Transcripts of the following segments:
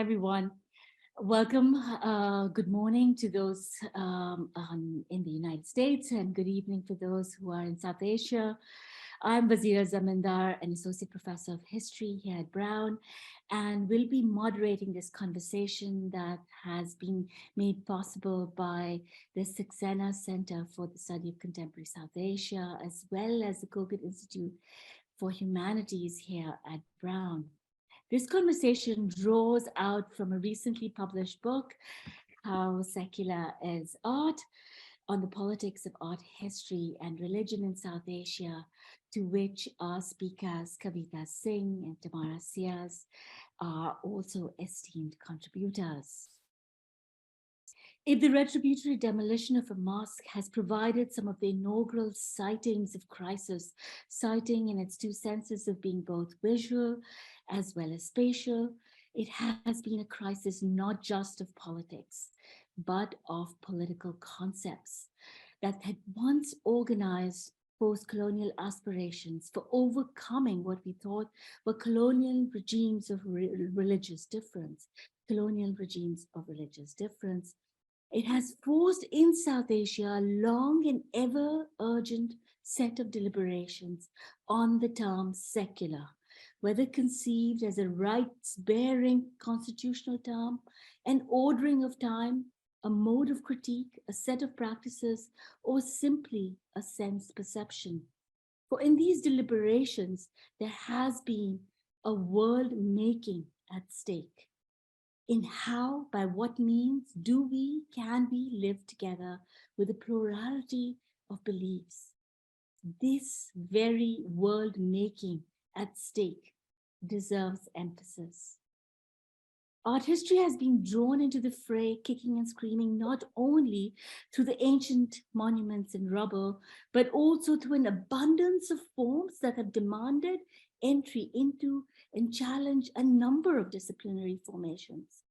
everyone. Welcome. Good morning to those in the United States, and good evening for those who are in South Asia. I'm Wazira Zamindar, an associate professor of history here at Brown, and will be moderating this conversation that has been made possible by the Saxena Center for the Study of Contemporary South Asia, as well as the Kogut Institute for Humanities here at Brown. This conversation draws out from a recently published book, How Secular is Art, on the politics of art history and religion in South Asia, to which our speakers, Kavita Singh and Tamara Sears, are also esteemed contributors. If the retributory demolition of a mosque has provided some of the inaugural sightings of crisis, sighting in its two senses of being both visual as well as spatial, it has been a crisis not just of politics, but of political concepts that had once organized post-colonial aspirations for overcoming what we thought were colonial regimes of religious difference, colonial regimes of religious difference. It has forced in South Asia a long and ever urgent set of deliberations on the term secular, whether conceived as a rights-bearing constitutional term, an ordering of time, a mode of critique, a set of practices, or simply a sense perception. For in these deliberations, there has been a world making at stake. In how, by what means can we live together with a plurality of beliefs? This very world making at stake deserves emphasis. Art history has been drawn into the fray, kicking and screaming, not only through the ancient monuments and rubble, but also through an abundance of forms that have demanded entry into and challenge a number of disciplinary formations.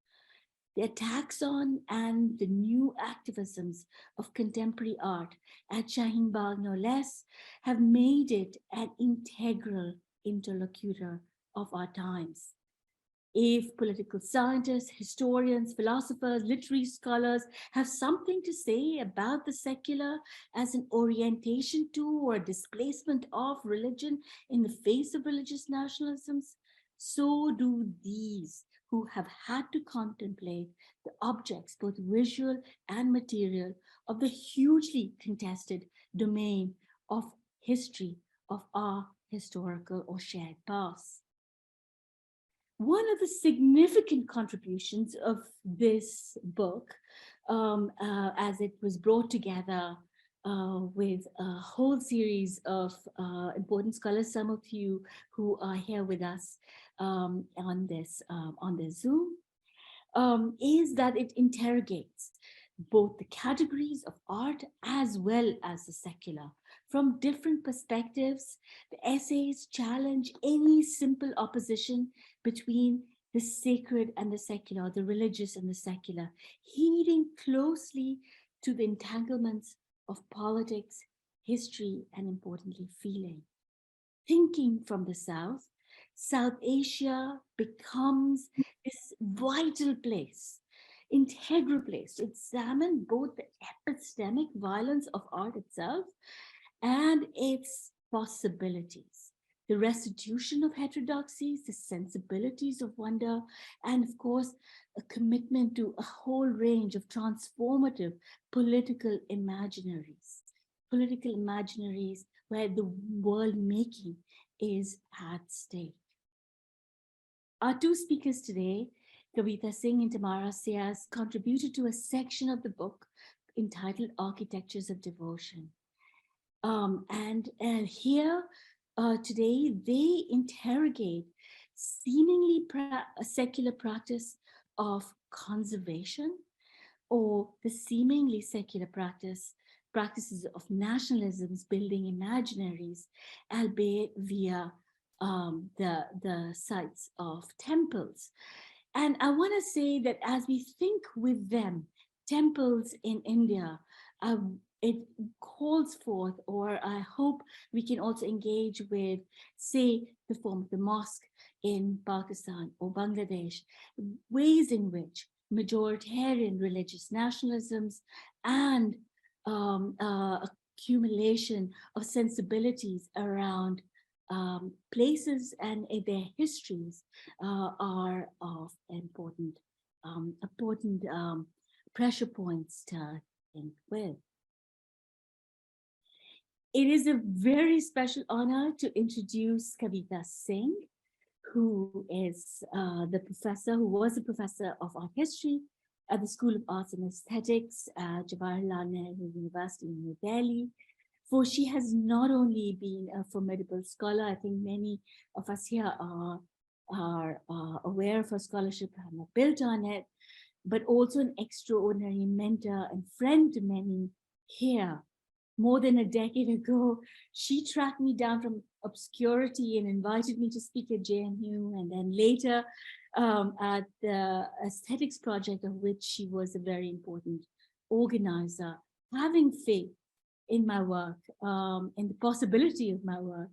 The attacks on and the new activisms of contemporary art at Shaheen Bagh, no less, have made it an integral interlocutor of our times. If political scientists, historians, philosophers, literary scholars have something to say about the secular as an orientation to or a displacement of religion in the face of religious nationalisms, so do these who have had to contemplate the objects, both visual and material, of the hugely contested domain of history of our historical or shared past. One of the significant contributions of this book, as it was brought together with a whole series of important scholars, some of you who are here with us on this Zoom, is that it interrogates both the categories of art as well as the secular. From different perspectives, the essays challenge any simple opposition between the sacred and the secular, the religious and the secular, heeding closely to the entanglements of politics, history, and importantly, feeling. Thinking from the South, South Asia becomes this vital place, integral place to examine both the epistemic violence of art itself and its possibilities, the restitution of heterodoxies, the sensibilities of wonder, and of course, a commitment to a whole range of transformative political imaginaries where the world making is at stake. Our two speakers today, Kavita Singh and Tamara Sears, contributed to a section of the book entitled Architectures of Devotion. And here today, they interrogate seemingly a secular practice of conservation or the seemingly secular practices of nationalisms, building imaginaries, albeit via the sites of temples. And I want to say that as we think with them, temples in India it calls forth, or I hope we can also engage with, say, the form of the mosque in Pakistan or Bangladesh, ways in which majoritarian religious nationalisms and accumulation of sensibilities around places and their histories are of important pressure points to think with. It is a very special honor to introduce Kavita Singh, who is who was a professor of art history at the School of Arts and Aesthetics at Jawaharlal Nehru University in New Delhi. For she has not only been a formidable scholar, I think many of us here are aware of her scholarship and have built on it, but also an extraordinary mentor and friend to many here. More than a decade ago, she tracked me down from obscurity and invited me to speak at JNU, and then later at the aesthetics project, of which she was a very important organizer, having faith in my work, in the possibility of my work,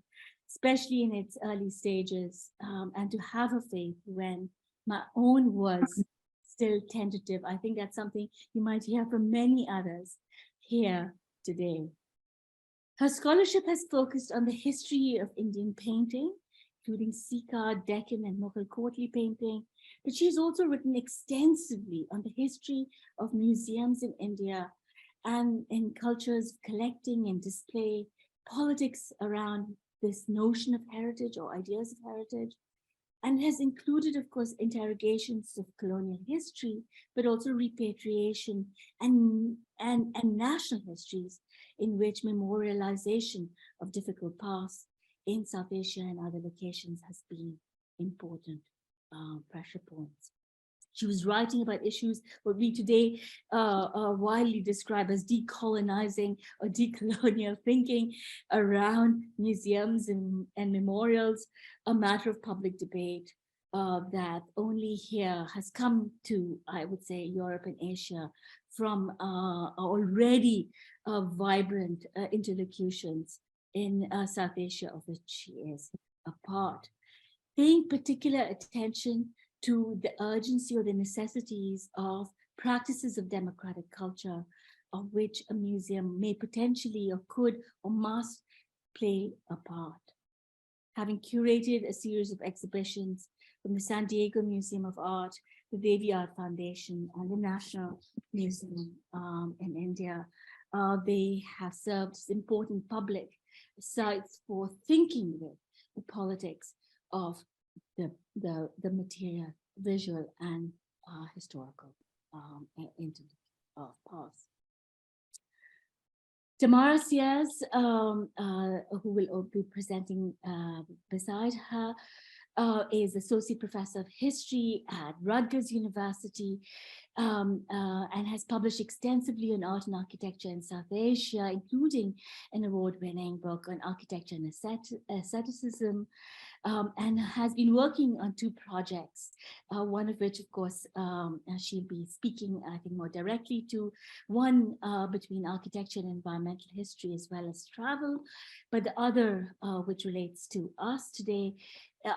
especially in its early stages, and to have a faith when my own was still tentative. I think that's something you might hear from many others here today. Her scholarship has focused on the history of Indian painting, including Sikh Art, Deccan, and Mughal courtly painting, but she's also written extensively on the history of museums in India and in cultures of collecting and display, politics around this notion of heritage or ideas of heritage, and has included, of course, interrogations of colonial history, but also repatriation and national histories in which memorialization of difficult pasts in South Asia and other locations has been important pressure points. She was writing about issues what we today widely describe as decolonizing or decolonial thinking around museums and memorials, a matter of public debate that only here has come to, I would say, Europe and Asia from already vibrant interlocutions in South Asia, of which she is a part. Paying particular attention to the urgency or the necessities of practices of democratic culture, of which a museum may potentially or could or must play a part. Having curated a series of exhibitions from the San Diego Museum of Art, the Devi Art Foundation, and the National Museum in India, they have served as important public sites for thinking with the politics of the material, visual, and historical of past. Tamara Sears, who will be presenting beside her, is Associate Professor of History at Rutgers University and has published extensively on art and architecture in South Asia, including an award-winning book on architecture and aestheticism, and has been working on two projects, one of which, of course, she'll be speaking, I think, more directly to, one between architecture and environmental history as well as travel, but the other, which relates to us today,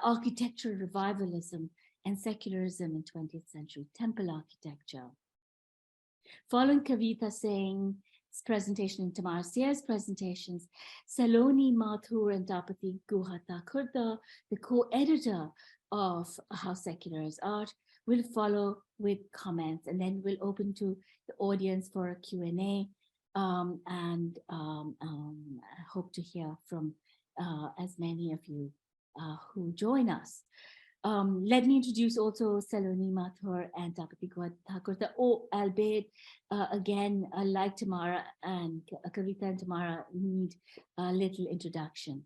architectural revivalism and secularism in 20th century temple architecture. Following Kavita Singh's presentation and Tamara Sears' presentations, Saloni Mathur and Tapati Guha Thakurta, the co-editor of How Secular is Art, will follow with comments, and then we'll open to the audience for a Q&A, and I hope to hear from as many of you who join us. Let me introduce also Saloni Mathur and Tapati Guha Thakurta, albeit again, like Tamara and Kavita and Tamara, need a little introduction.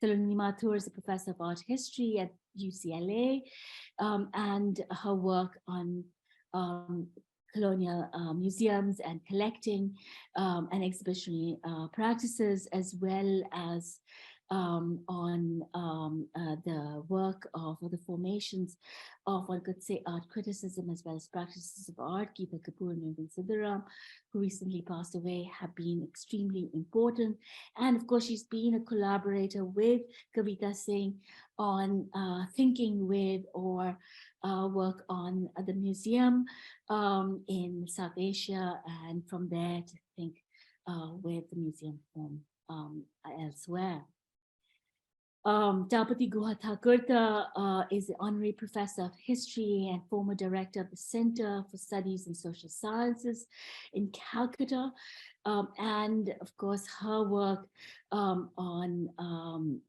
Saloni Mathur is a professor of art history at UCLA, and her work on colonial museums and collecting and exhibitionary practices, as well as on the work of, or the formations of, one could say, art criticism as well as practices of art. Geeta Kapoor and Nirmal Siddharam, who recently passed away, have been extremely important. And of course, she's been a collaborator with Kavita Singh on thinking with or work on the museum in South Asia, and from there to think with the museum from elsewhere. Tapati Guha Thakurta is the Honorary Professor of History and former Director of the Center for Studies in Social Sciences in Calcutta. And of course, her work on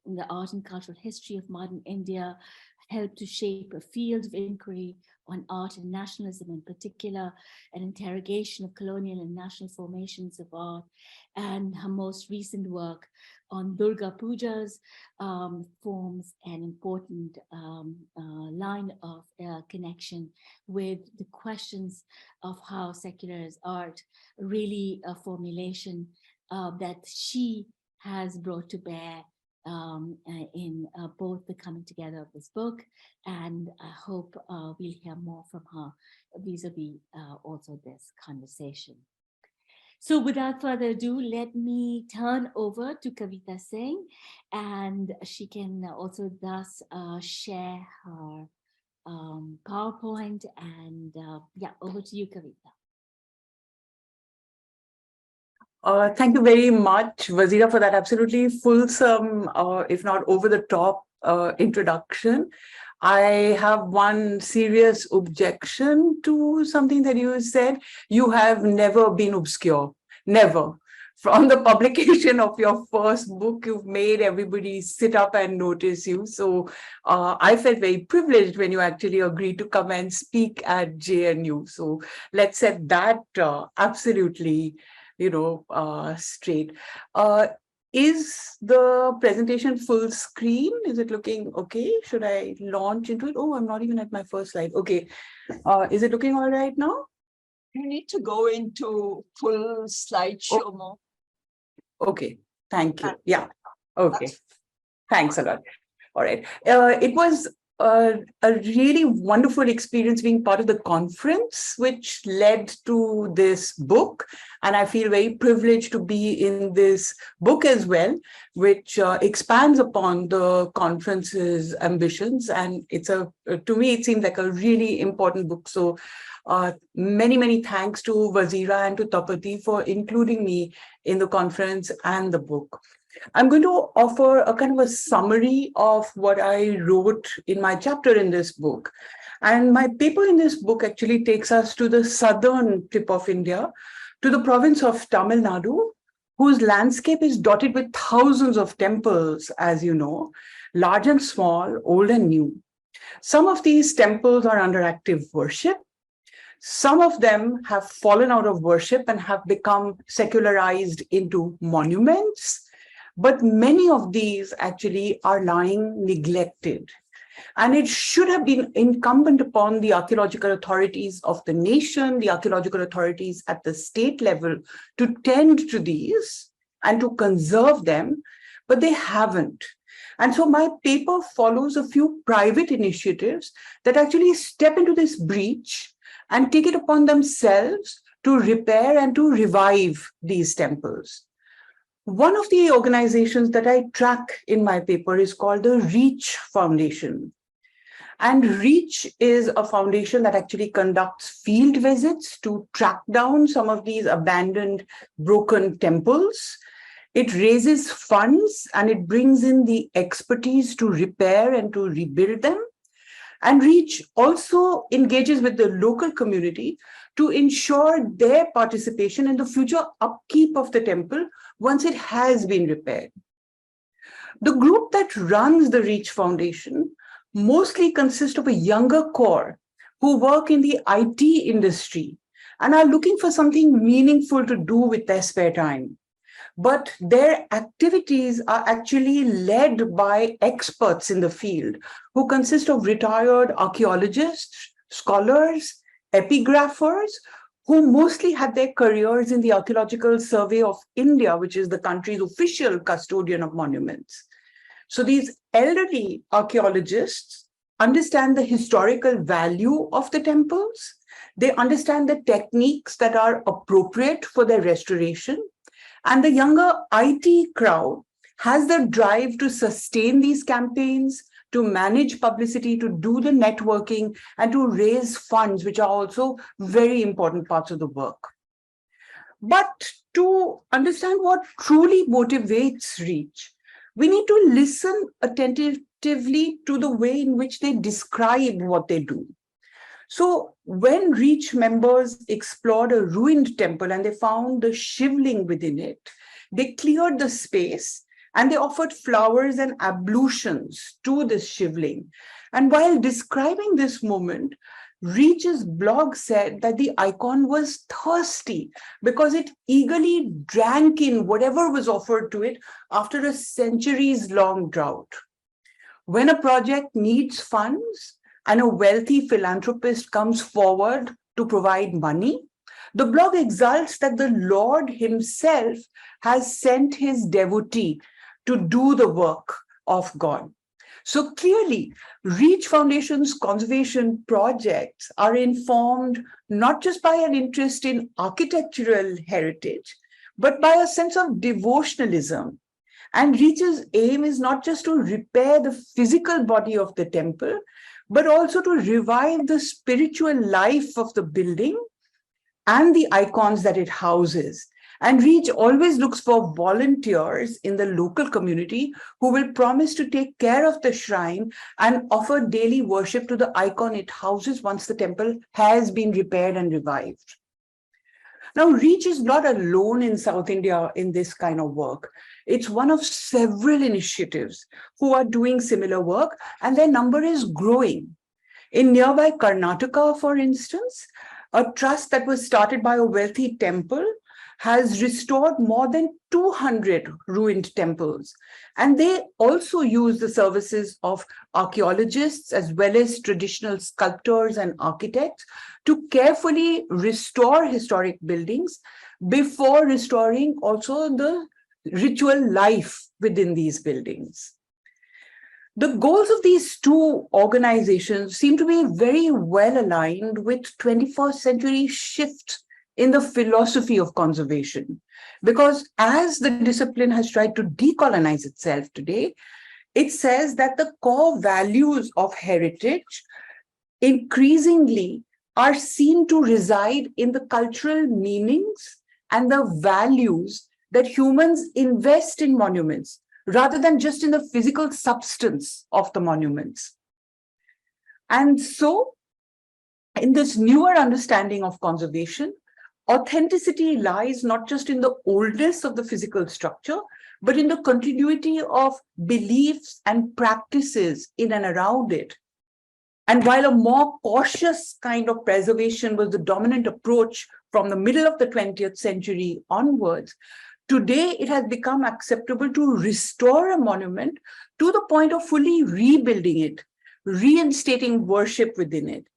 the art and cultural history of modern India helped to shape a field of inquiry on art and nationalism, in particular, an interrogation of colonial and national formations of art. And her most recent work on Durga Pujas forms an important line of connection with the questions of how secular is art, really a formulation that she has brought to bear in both the coming together of this book, and I hope we'll hear more from her vis-a-vis also this conversation. So without further ado, let me turn over to Kavita Singh, and she can also thus share her PowerPoint, and yeah, over to you, Kavita. Thank you very much, Vazira, for that absolutely fulsome, if not over the top introduction. I have one serious objection to something that you said. You have never been obscure, never. From the publication of your first book, you've made everybody sit up and notice you. So I felt very privileged when you actually agreed to come and speak at JNU. So let's set that absolutely, straight. Is the presentation full screen? Is it looking okay? Should I launch into it? Oh, I'm not even at my first slide. Okay. Is it looking all right now? You need to go into full slideshow mode. Okay. Thank you. Yeah. Okay. Thanks a lot. All right. It was a really wonderful experience being part of the conference, which led to this book. And I feel very privileged to be in this book as well, which expands upon the conference's ambitions. And it's to me, it seemed like a really important book. So many, many thanks to Vazira and to Tapati for including me in the conference and the book. I'm going to offer a kind of a summary of what I wrote in my chapter in this book. And my paper in this book actually takes us to the southern tip of India, to the province of Tamil Nadu, whose landscape is dotted with thousands of temples, as you know, large and small, old and new. Some of these temples are under active worship. Some of them have fallen out of worship and have become secularized into monuments. But many of these actually are lying neglected. And it should have been incumbent upon the archaeological authorities of the nation, the archaeological authorities at the state level, to tend to these and to conserve them, but they haven't. And so my paper follows a few private initiatives that actually step into this breach and take it upon themselves to repair and to revive these temples. One of the organizations that I track in my paper is called the Reach Foundation. And Reach is a foundation that actually conducts field visits to track down some of these abandoned, broken temples. It raises funds and it brings in the expertise to repair and to rebuild them. And Reach also engages with the local community to ensure their participation in the future upkeep of the temple once it has been repaired. The group that runs the Reach Foundation mostly consists of a younger core who work in the IT industry and are looking for something meaningful to do with their spare time. But their activities are actually led by experts in the field who consist of retired archaeologists, scholars, epigraphers, who mostly had their careers in the Archaeological Survey of India, which is the country's official custodian of monuments. So these elderly archaeologists understand the historical value of the temples. They understand the techniques that are appropriate for their restoration. And the younger IT crowd has the drive to sustain these campaigns, to manage publicity, to do the networking, and to raise funds, which are also very important parts of the work. But to understand what truly motivates Reach, we need to listen attentively to the way in which they describe what they do. So when Reach members explored a ruined temple and they found the shivling within it, they cleared the space and they offered flowers and ablutions to this shivling. And while describing this moment, Reach's blog said that the icon was thirsty because it eagerly drank in whatever was offered to it after a centuries-long drought. When a project needs funds and a wealthy philanthropist comes forward to provide money, the blog exults that the Lord himself has sent his devotee to do the work of God. So clearly, Reach Foundation's conservation projects are informed not just by an interest in architectural heritage, but by a sense of devotionalism. And Reach's aim is not just to repair the physical body of the temple, but also to revive the spiritual life of the building and the icons that it houses. And Reach always looks for volunteers in the local community who will promise to take care of the shrine and offer daily worship to the icon it houses once the temple has been repaired and revived. Now, Reach is not alone in South India in this kind of work. It's one of several initiatives who are doing similar work, and their number is growing. In nearby Karnataka, for instance, a trust that was started by a wealthy temple has restored more than 200 ruined temples. And they also use the services of archaeologists as well as traditional sculptors and architects to carefully restore historic buildings before restoring also the ritual life within these buildings. The goals of these two organizations seem to be very well aligned with 21st century shift in the philosophy of conservation. Because as the discipline has tried to decolonize itself today, it says that the core values of heritage increasingly are seen to reside in the cultural meanings and the values that humans invest in monuments, rather than just in the physical substance of the monuments. And so, in this newer understanding of conservation, authenticity lies not just in the oldness of the physical structure, but in the continuity of beliefs and practices in and around it. And while a more cautious kind of preservation was the dominant approach from the middle of the 20th century onwards, today it has become acceptable to restore a monument to the point of fully rebuilding it, reinstating worship within it.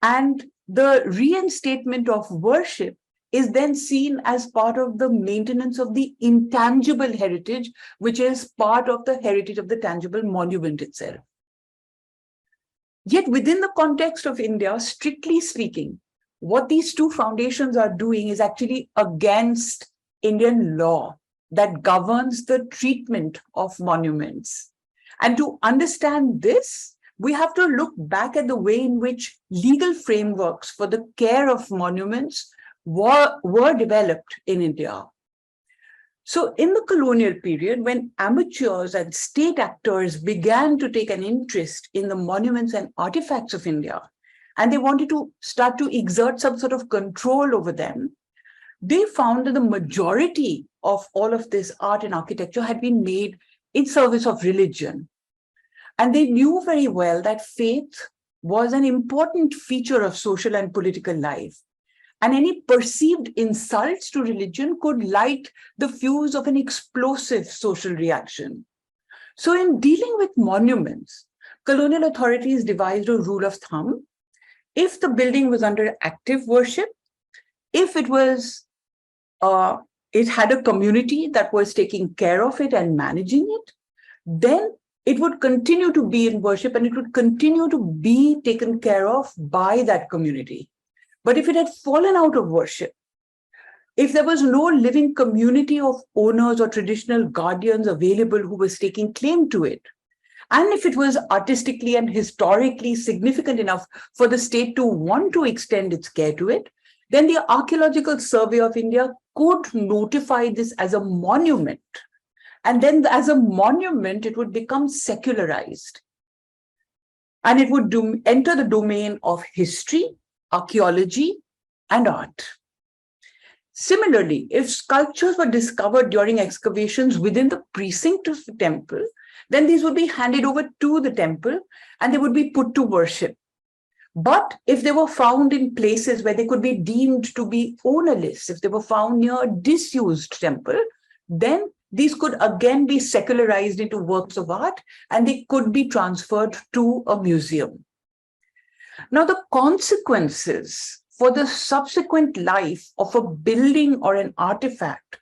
And the reinstatement of worship is then seen as part of the maintenance of the intangible heritage, which is part of the heritage of the tangible monument itself. Yet within the context of India, strictly speaking, what these two foundations are doing is actually against Indian law that governs the treatment of monuments. And to understand this, we have to look back at the way in which legal frameworks for the care of monuments were developed in India. So in the colonial period, when amateurs and state actors began to take an interest in the monuments and artifacts of India, and they wanted to start to exert some sort of control over them, they found that the majority of all of this art and architecture had been made in service of religion. And they knew very well that faith was an important feature of social and political life. And any perceived insults to religion could light the fuse of an explosive social reaction. So in dealing with monuments, colonial authorities devised a rule of thumb. If the building was under active worship, if it was, it had a community that was taking care of it and managing it, then it would continue to be in worship and it would continue to be taken care of by that community. But if it had fallen out of worship, if there was no living community of owners or traditional guardians available who was taking claim to it, and if it was artistically and historically significant enough for the state to want to extend its care to it, then the Archaeological Survey of India could notify this as a monument. And then as a monument, it would become secularized. And it would enter the domain of history, archaeology, and art. Similarly, if sculptures were discovered during excavations within the precinct of the temple, then these would be handed over to the temple and they would be put to worship. But if they were found in places where they could be deemed to be ownerless, if they were found near a disused temple, then these could again be secularized into works of art and they could be transferred to a museum. Now, the consequences for the subsequent life of a building or an artifact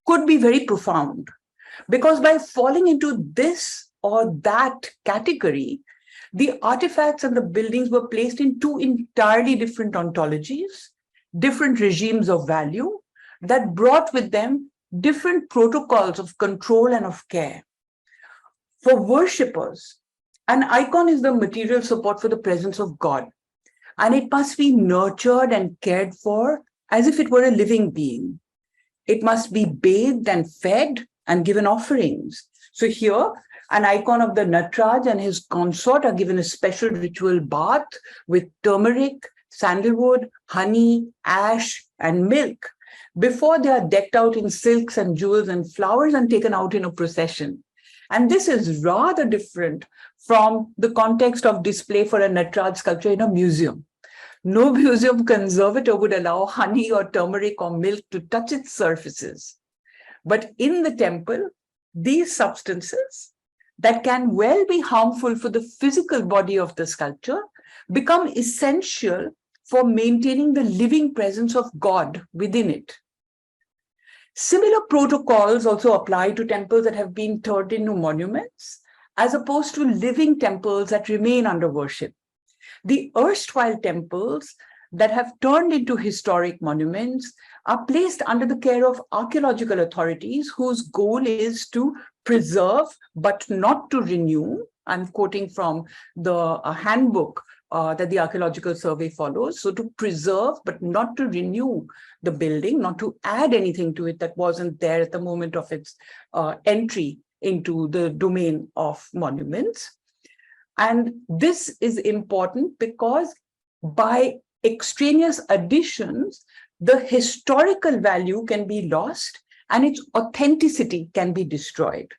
could be very profound, because by falling into this or that category, the artifacts and the buildings were placed in two entirely different ontologies, different regimes of value that brought with them different protocols of control and of care. For worshippers, an icon is the material support for the presence of God, and it must be nurtured and cared for as if it were a living being. It must be bathed and fed and given offerings. So here, an icon of the Nataraj and his consort are given a special ritual bath with turmeric, sandalwood, honey, ash, and milk before they are decked out in silks and jewels and flowers and taken out in a procession. And this is rather different from the context of display for a Nataraj sculpture in a museum. No museum conservator would allow honey or turmeric or milk to touch its surfaces. But in the temple, these substances that can well be harmful for the physical body of the sculpture become essential for maintaining the living presence of God within it. Similar protocols also apply to temples that have been turned into monuments, as opposed to living temples that remain under worship. The erstwhile temples that have turned into historic monuments are placed under the care of archaeological authorities whose goal is to preserve but not to renew. I'm quoting from the handbook that the Archaeological Survey follows. So to preserve but not to renew the building, not to add anything to it that wasn't there at the moment of its entry into the domain of monuments. And this is important because by extraneous additions, the historical value can be lost and its authenticity can be destroyed.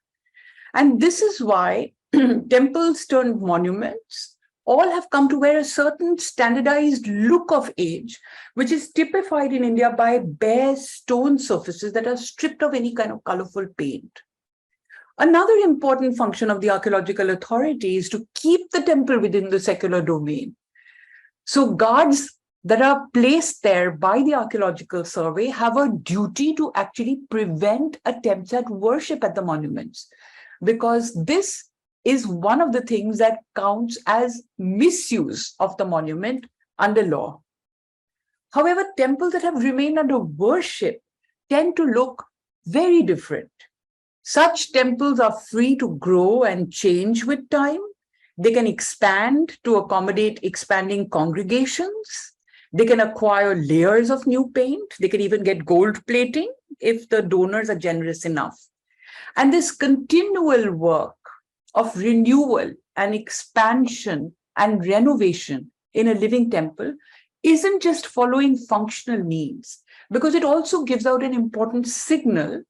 And this is why temples turned monuments all have come to wear a certain standardized look of age, which is typified in India by bare stone surfaces that are stripped of any kind of colorful paint. Another important function of the archaeological authority is to keep the temple within the secular domain. So guards that are placed there by the Archaeological Survey have a duty to actually prevent attempts at worship at the monuments, because this is one of the things that counts as misuse of the monument under law. However, temples that have remained under worship tend to look very different. Such temples are free to grow and change with time. They can expand to accommodate expanding congregations. They can acquire layers of new paint. They can even get gold plating if the donors are generous enough. And this continual work of renewal and expansion and renovation in a living temple isn't just following functional needs, because it also gives out an important signal.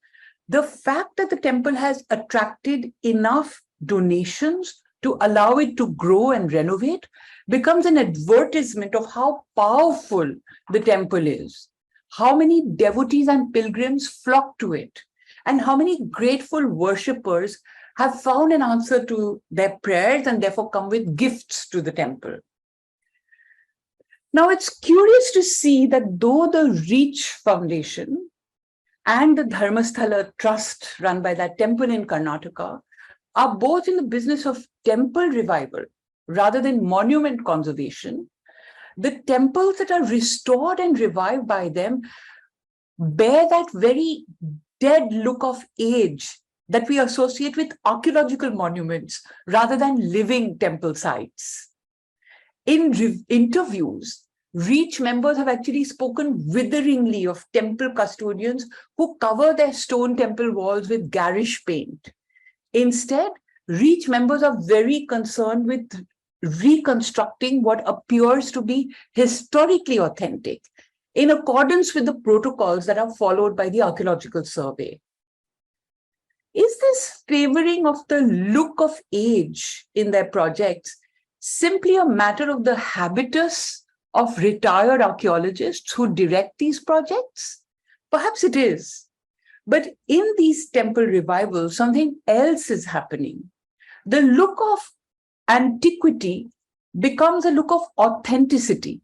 The fact that the temple has attracted enough donations to allow it to grow and renovate becomes an advertisement of how powerful the temple is, how many devotees and pilgrims flock to it, and how many grateful worshippers have found an answer to their prayers and therefore come with gifts to the temple. Now, it's curious to see that though the Reach Foundation and the Dharmasthala Trust run by that temple in Karnataka are both in the business of temple revival rather than monument conservation, the temples that are restored and revived by them bear that very dead look of age that we associate with archaeological monuments rather than living temple sites. In interviews, Reach members have actually spoken witheringly of temple custodians who cover their stone temple walls with garish paint. Instead, Reach members are very concerned with reconstructing what appears to be historically authentic in accordance with the protocols that are followed by the Archaeological Survey. Is this favoring of the look of age in their projects simply a matter of the habitus of retired archaeologists who direct these projects? Perhaps it is. But in these temple revivals, something else is happening. The look of antiquity becomes a look of authenticity.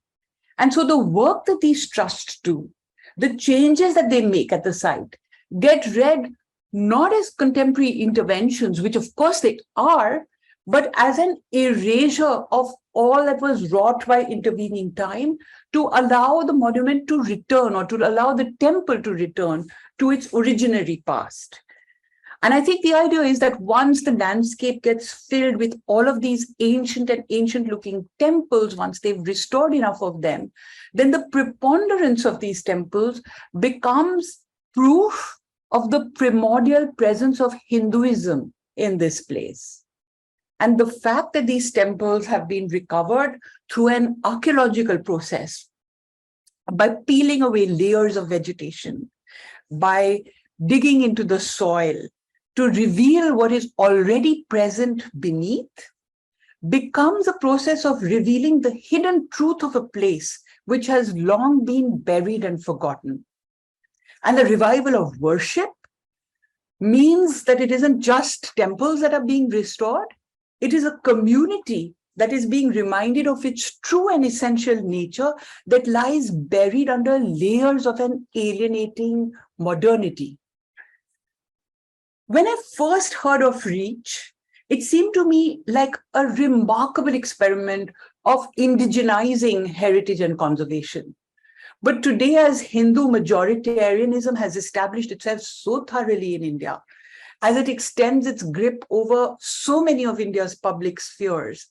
And so the work that these trusts do, the changes that they make at the site, get read not as contemporary interventions, which of course they are, but as an erasure of all that was wrought by intervening time to allow the monument to return, or to allow the temple to return to its originary past. And I think the idea is that once the landscape gets filled with all of these ancient and ancient looking temples, once they've restored enough of them, then the preponderance of these temples becomes proof of the primordial presence of Hinduism in this place. And the fact that these temples have been recovered through an archaeological process, by peeling away layers of vegetation, by digging into the soil to reveal what is already present beneath, becomes a process of revealing the hidden truth of a place which has long been buried and forgotten. And the revival of worship means that it isn't just temples that are being restored, it is a community that is being reminded of its true and essential nature that lies buried under layers of an alienating modernity. When I first heard of Reach, it seemed to me like a remarkable experiment of indigenizing heritage and conservation. But today, as Hindu majoritarianism has established itself so thoroughly in India, as it extends its grip over so many of India's public spheres,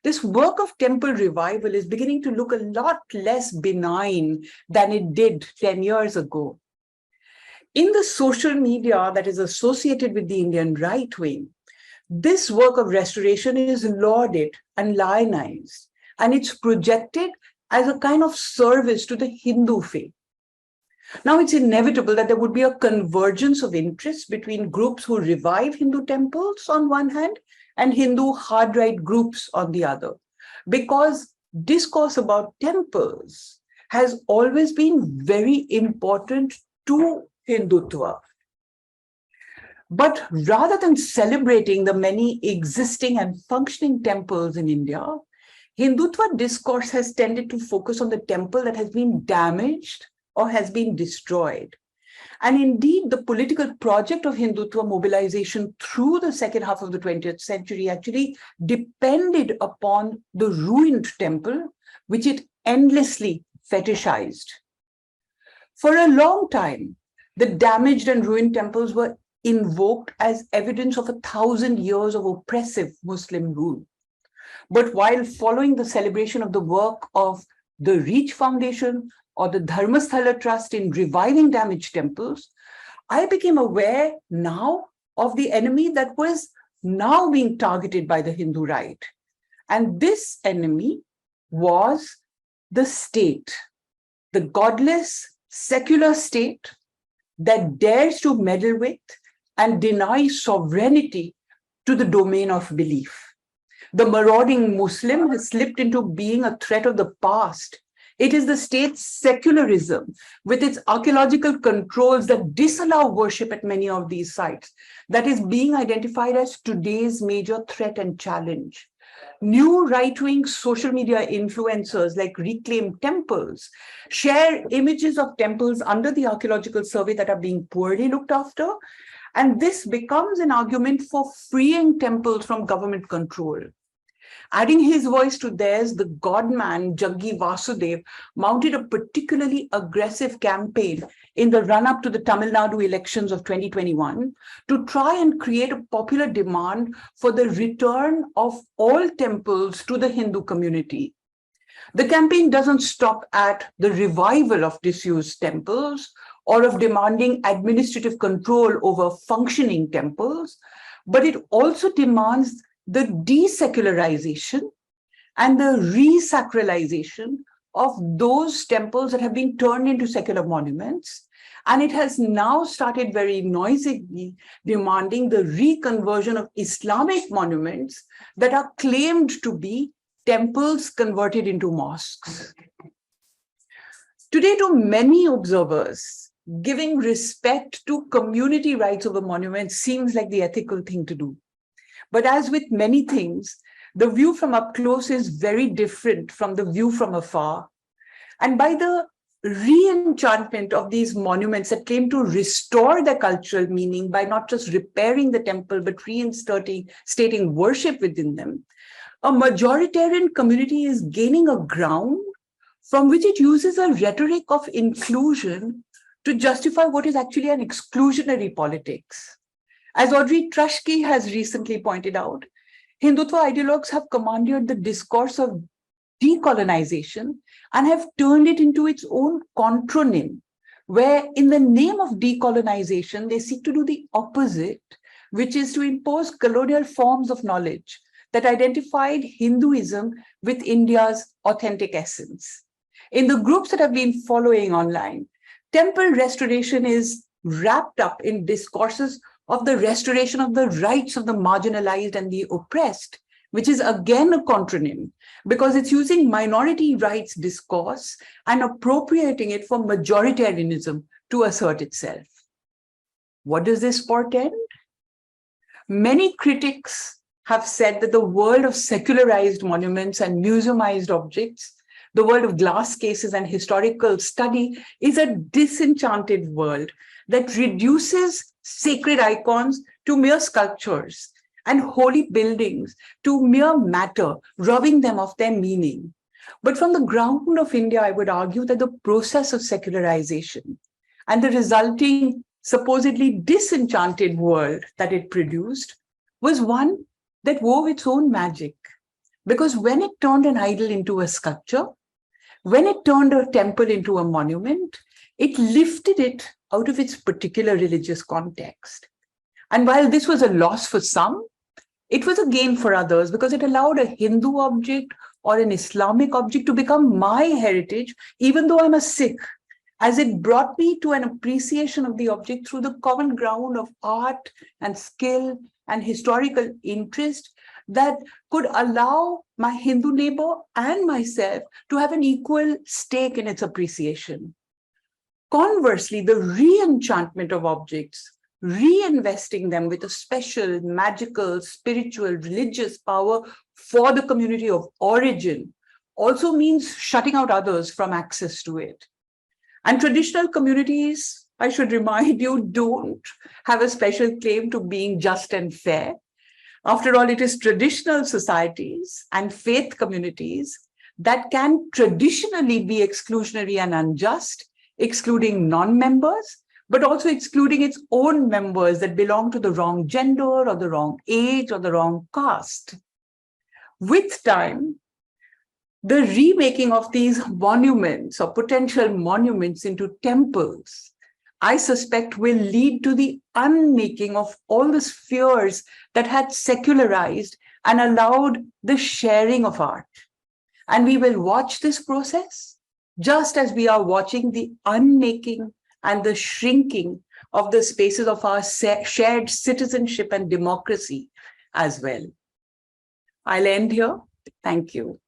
this work of temple revival is beginning to look a lot less benign than it did 10 years ago. In the social media that is associated with the Indian right wing, this work of restoration is lauded and lionized, and it's projected as a kind of service to the Hindu faith. Now, it's inevitable that there would be a convergence of interests between groups who revive Hindu temples on one hand and Hindu hard right groups on the other, because discourse about temples has always been very important to Hindutva. But rather than celebrating the many existing and functioning temples in India, Hindutva discourse has tended to focus on the temple that has been damaged or has been destroyed. And indeed, the political project of Hindutva mobilization through the second half of the 20th century actually depended upon the ruined temple, which it endlessly fetishized. For a long time, the damaged and ruined temples were invoked as evidence of 1,000 years of oppressive Muslim rule. But while following the celebration of the work of the Reach Foundation or the Dharmasthala Trust in reviving damaged temples, I became aware now of the enemy that was now being targeted by the Hindu right. And this enemy was the state, the godless, secular state that dares to meddle with and deny sovereignty to the domain of belief. The marauding Muslim has slipped into being a threat of the past. It is the state's secularism with its archaeological controls that disallow worship at many of these sites that is being identified as today's major threat and challenge. New right-wing social media influencers like Reclaim Temples share images of temples under the Archaeological Survey that are being poorly looked after And this becomes an argument for freeing temples from government control. Adding his voice to theirs, the godman Jaggi Vasudev mounted a particularly aggressive campaign in the run-up to the Tamil Nadu elections of 2021 to try and create a popular demand for the return of all temples to the Hindu community. The campaign doesn't stop at the revival of disused temples or of demanding administrative control over functioning temples, but it also demands the desecularization and the resacralization of those temples that have been turned into secular monuments. And it has now started very noisily demanding the reconversion of Islamic monuments that are claimed to be temples converted into mosques. Today, to many observers, giving respect to community rights over monuments seems like the ethical thing to do. But as with many things, the view from up close is very different from the view from afar. And by the re-enchantment of these monuments that claim to restore their cultural meaning by not just repairing the temple, but reinstating worship within them, a majoritarian community is gaining a ground from which it uses a rhetoric of inclusion to justify what is actually an exclusionary politics. As Audrey Trushke has recently pointed out, Hindutva ideologues have commandeered the discourse of decolonization and have turned it into its own contronym, where in the name of decolonization, they seek to do the opposite, which is to impose colonial forms of knowledge that identified Hinduism with India's authentic essence. In the groups that have been following online, temple restoration is wrapped up in discourses of the restoration of the rights of the marginalized and the oppressed, which is again a contronym because it's using minority rights discourse and appropriating it for majoritarianism to assert itself. What does this portend? Many critics have said that the world of secularized monuments and museumized objects, the world of glass cases and historical study, is a disenchanted world that reduces sacred icons to mere sculptures and holy buildings to mere matter, robbing them of their meaning. But from the ground of India, I would argue that the process of secularization and the resulting supposedly disenchanted world that it produced was one that wove its own magic. Because when it turned an idol into a sculpture, when it turned a temple into a monument, it lifted it out of its particular religious context. And while this was a loss for some, it was a gain for others because it allowed a Hindu object or an Islamic object to become my heritage, even though I'm a Sikh, as it brought me to an appreciation of the object through the common ground of art and skill and historical interest that could allow my Hindu neighbor and myself to have an equal stake in its appreciation. Conversely, the re-enchantment of objects, reinvesting them with a special, magical, spiritual, religious power for the community of origin, also means shutting out others from access to it. And traditional communities, I should remind you, don't have a special claim to being just and fair. After all, it is traditional societies and faith communities that can traditionally be exclusionary and unjust, excluding non-members, but also excluding its own members that belong to the wrong gender or the wrong age or the wrong caste. With time, the remaking of these monuments or potential monuments into temples, I suspect, will lead to the unmaking of all the spheres that had secularized and allowed the sharing of art. And we will watch this process just as we are watching the unmaking and the shrinking of the spaces of our shared citizenship and democracy as well. I'll end here. Thank you.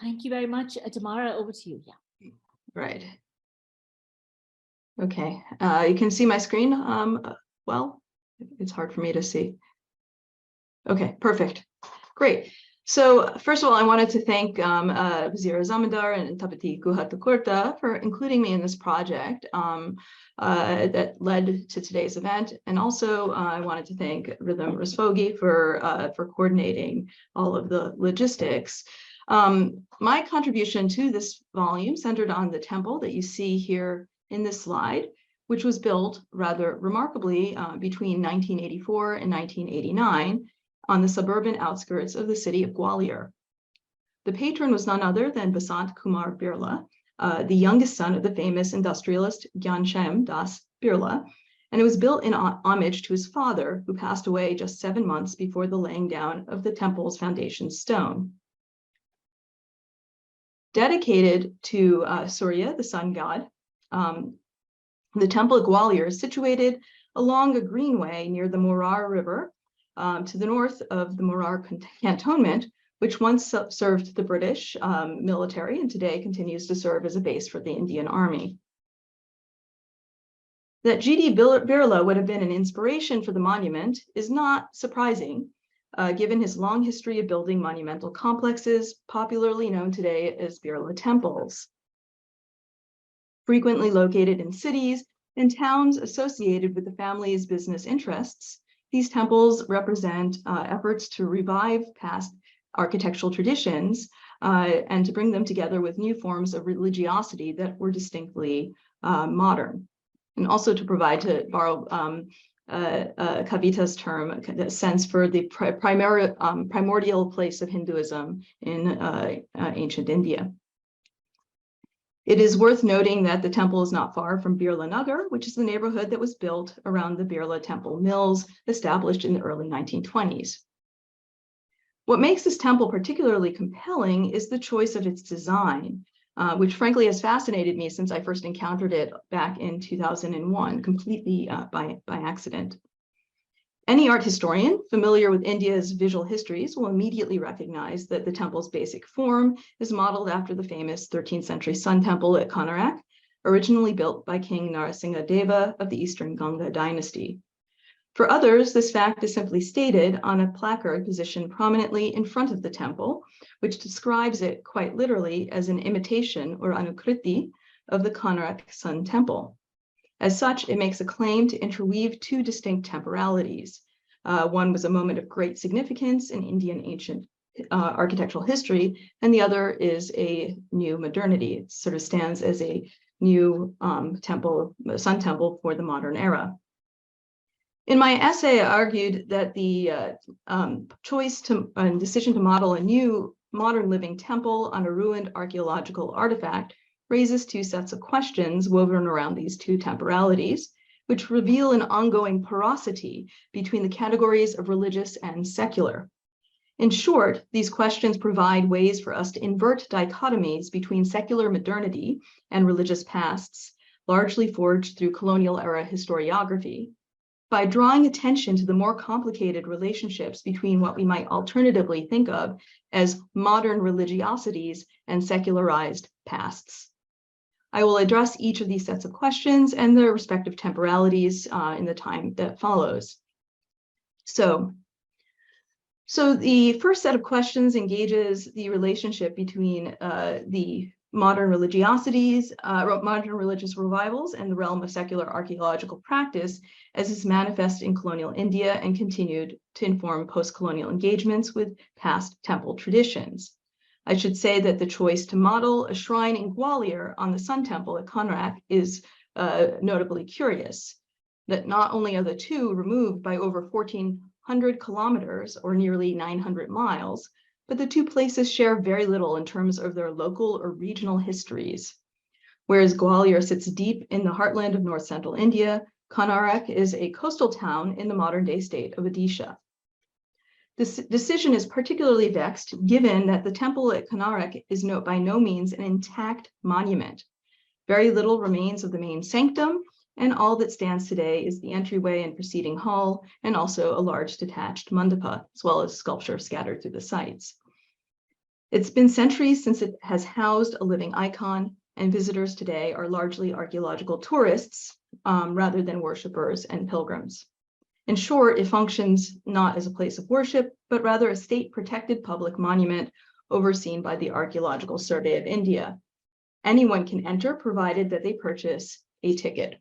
Thank you very much. Tamara, over to you. Yeah. Right. Okay, you can see my screen. Well, it's hard for me to see. Okay, perfect. Great. So first of all, I wanted to thank Wazira Zamindar and Tapati Guhatakurta for including me in this project that led to today's event. And also I wanted to thank Rhythm Rasfogi for coordinating all of the logistics. My contribution to this volume centered on the temple that you see here in this slide, which was built rather remarkably between 1984 and 1989 on the suburban outskirts of the city of Gwalior. The patron was none other than Basant Kumar Birla, the youngest son of the famous industrialist Gyanshyam Das Birla, and it was built in homage to his father, who passed away just 7 months before the laying down of the temple's foundation stone. Dedicated to Surya, the sun god, the temple at Gwalior is situated along a greenway near the Morar River, to the north of the Morar cantonment, which once served the British military and today continues to serve as a base for the Indian Army. That G.D. Birla would have been an inspiration for the monument is not surprising, given his long history of building monumental complexes, popularly known today as Birla temples. Frequently located in cities and towns associated with the family's business interests, these temples represent efforts to revive past architectural traditions and to bring them together with new forms of religiosity that were distinctly modern. And also to provide, to borrow Kavita's term, a sense for the primordial place of Hinduism in ancient India. It is worth noting that the temple is not far from Birla Nagar, which is the neighborhood that was built around the Birla Temple Mills, established in the early 1920s. What makes this temple particularly compelling is the choice of its design, which frankly has fascinated me since I first encountered it back in 2001, completely by accident. Any art historian familiar with India's visual histories will immediately recognize that the temple's basic form is modeled after the famous 13th century Sun Temple at Konarak, originally built by King Narasimha Deva of the Eastern Ganga dynasty. For others, this fact is simply stated on a placard positioned prominently in front of the temple, which describes it quite literally as an imitation or anukriti of the Konarak Sun Temple. As such, it makes a claim to interweave two distinct temporalities. One was a moment of great significance in Indian ancient architectural history, and the other is a new modernity. It sort of stands as a new temple, Sun Temple for the modern era. In my essay, I argued that the choice and decision to model a new modern living temple on a ruined archaeological artifact raises two sets of questions woven around these two temporalities, which reveal an ongoing porosity between the categories of religious and secular. In short, these questions provide ways for us to invert dichotomies between secular modernity and religious pasts, largely forged through colonial era historiography, by drawing attention to the more complicated relationships between what we might alternatively think of as modern religiosities and secularized pasts. I will address each of these sets of questions and their respective temporalities in the time that follows. So the first set of questions engages the relationship between the modern religiosities, modern religious revivals, and the realm of secular archaeological practice as is manifest in colonial India and continued to inform post-colonial engagements with past temple traditions. I should say that the choice to model a shrine in Gwalior on the Sun Temple at Konarak is notably curious, that not only are the two removed by over 1,400 kilometers or nearly 900 miles, but the two places share very little in terms of their local or regional histories. Whereas Gwalior sits deep in the heartland of north central India, Konarak is a coastal town in the modern day state of Odisha. This decision is particularly vexed given that the temple at Konarak is by no means an intact monument. Very little remains of the main sanctum, and all that stands today is the entryway and preceding hall, and also a large detached mandapa, as well as sculpture scattered through the sites. It's been centuries since it has housed a living icon, and visitors today are largely archaeological tourists rather than worshipers and pilgrims. In short, it functions not as a place of worship, but rather a state-protected public monument overseen by the Archaeological Survey of India. Anyone can enter, provided that they purchase a ticket.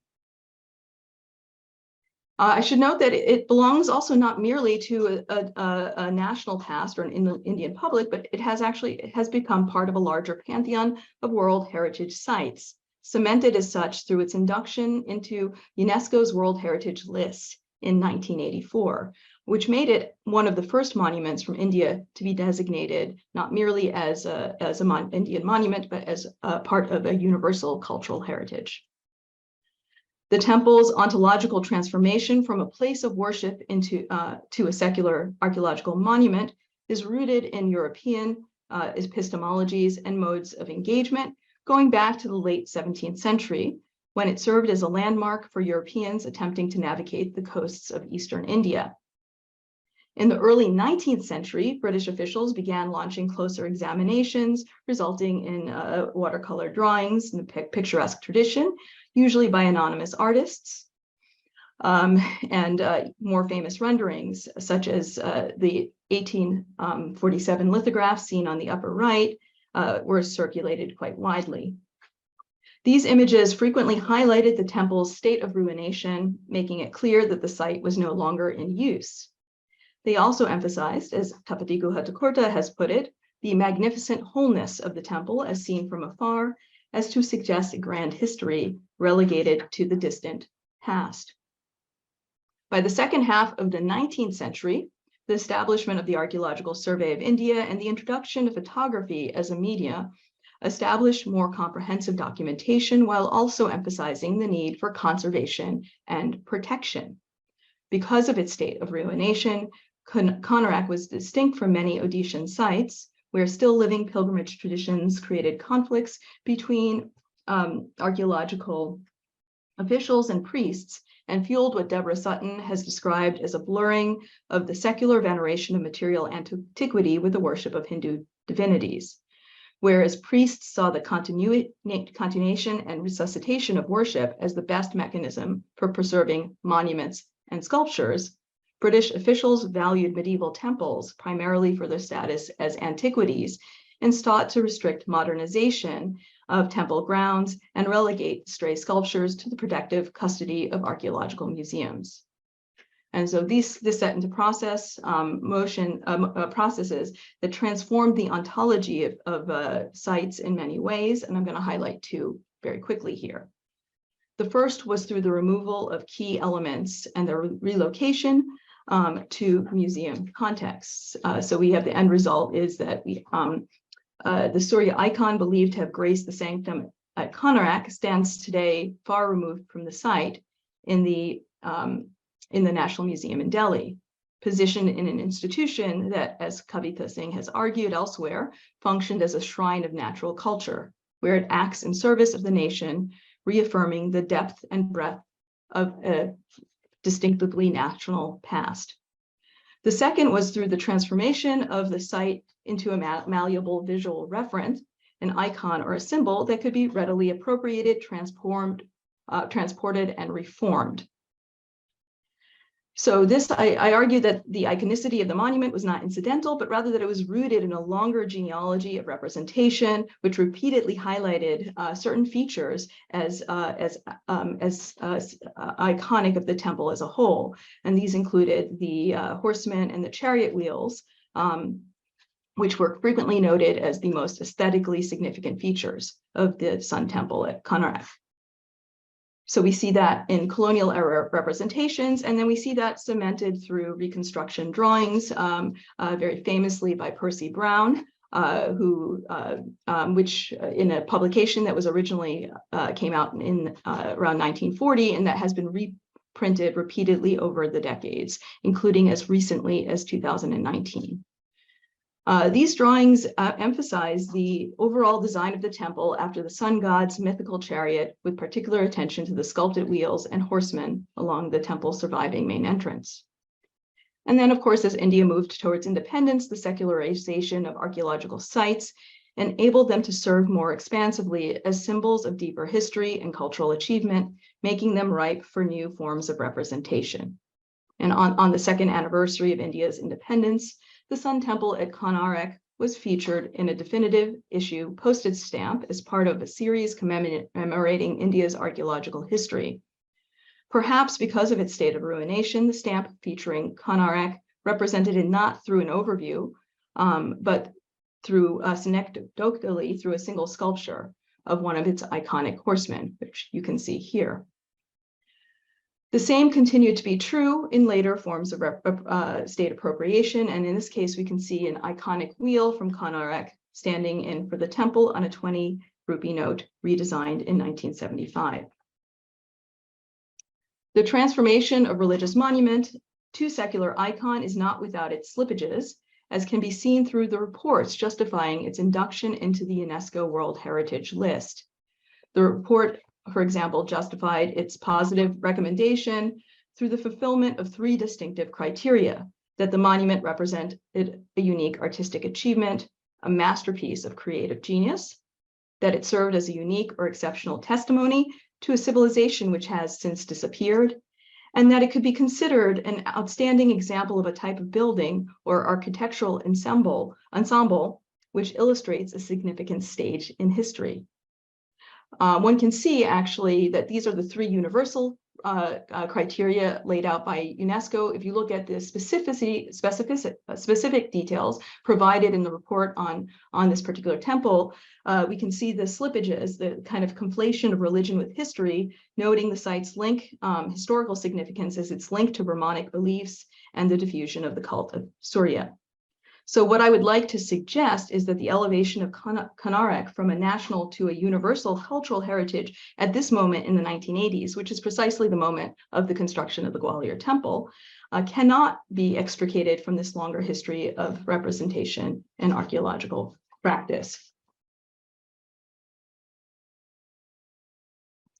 I should note that it belongs also not merely to a national past or an Indian public, but it has become part of a larger pantheon of World Heritage Sites, cemented as such through its induction into UNESCO's World Heritage List in 1984, which made it one of the first monuments from India to be designated not merely as an Indian monument, but as a part of a universal cultural heritage. The temple's ontological transformation from a place of worship into to a secular archaeological monument is rooted in European epistemologies and modes of engagement, going back to the late 17th century, when it served as a landmark for Europeans attempting to navigate the coasts of Eastern India. In the early 19th century, British officials began launching closer examinations, resulting in watercolor drawings in the picturesque tradition, usually by anonymous artists, and more famous renderings, such as the 1847 lithographs seen on the upper right, were circulated quite widely. These images frequently highlighted the temple's state of ruination, making it clear that the site was no longer in use. They also emphasized, as Tapatiku Hatakurta has put it, the magnificent wholeness of the temple as seen from afar, as to suggest a grand history relegated to the distant past. By the second half of the 19th century, the establishment of the Archaeological Survey of India and the introduction of photography as a media established more comprehensive documentation while also emphasizing the need for conservation and protection. Because of its state of ruination, Konarak was distinct from many Odishan sites where still living pilgrimage traditions created conflicts between archaeological officials and priests, and fueled what Deborah Sutton has described as a blurring of the secular veneration of material antiquity with the worship of Hindu divinities. Whereas priests saw the continuation and resuscitation of worship as the best mechanism for preserving monuments and sculptures, British officials valued medieval temples primarily for their status as antiquities and sought to restrict modernization of temple grounds and relegate stray sculptures to the protective custody of archaeological museums. And so this set into processes that transformed the ontology of sites in many ways, and I'm going to highlight two very quickly here. The first was through the removal of key elements and their relocation to museum contexts. So we have the end result is that the Surya icon believed to have graced the sanctum at Konarak stands today far removed from the site in the National Museum in Delhi, positioned in an institution that, as Kavita Singh has argued elsewhere, functioned as a shrine of natural culture, where it acts in service of the nation, reaffirming the depth and breadth of a distinctively national past. The second was through the transformation of the site into a malleable visual reference, an icon or a symbol that could be readily appropriated, transported, and reformed. So this, I argue that the iconicity of the monument was not incidental, but rather that it was rooted in a longer genealogy of representation, which repeatedly highlighted certain features as iconic of the temple as a whole. And these included the horsemen and the chariot wheels, which were frequently noted as the most aesthetically significant features of the Sun Temple at Konarak. So we see that in colonial era representations, and then we see that cemented through reconstruction drawings, very famously by Percy Brown, which in a publication that was originally came out in around 1940, and that has been reprinted repeatedly over the decades, including as recently as 2019. These drawings emphasize the overall design of the temple after the sun god's mythical chariot, with particular attention to the sculpted wheels and horsemen along the temple's surviving main entrance. And then, of course, as India moved towards independence, the secularization of archaeological sites enabled them to serve more expansively as symbols of deeper history and cultural achievement, making them ripe for new forms of representation. And on the second anniversary of India's independence, the Sun Temple at Konark was featured in a definitive issue postage stamp as part of a series commemorating India's archaeological history. Perhaps because of its state of ruination, the stamp featuring Konark represented it not through an overview, but through synecdochally through a single sculpture of one of its iconic horsemen, which you can see here. The same continued to be true in later forms of state appropriation, and in this case, we can see an iconic wheel from Konark standing in for the temple on a 20 rupee note redesigned in 1975. The transformation of religious monument to secular icon is not without its slippages, as can be seen through the reports justifying its induction into the UNESCO World Heritage List. The report, for example, justified its positive recommendation through the fulfillment of 3 distinctive criteria: that the monument represented a unique artistic achievement, a masterpiece of creative genius, that it served as a unique or exceptional testimony to a civilization which has since disappeared, and that it could be considered an outstanding example of a type of building or architectural ensemble which illustrates a significant stage in history. One can see actually that these are the 3 universal criteria laid out by UNESCO. If you look at the specific details provided in the report on this particular temple, we can see the slippages, the kind of conflation of religion with history, noting the site's historical significance as its link to Brahmanic beliefs and the diffusion of the cult of Surya. So what I would like to suggest is that the elevation of Konark from a national to a universal cultural heritage at this moment in the 1980s, which is precisely the moment of the construction of the Gwalior Temple, cannot be extricated from this longer history of representation and archaeological practice.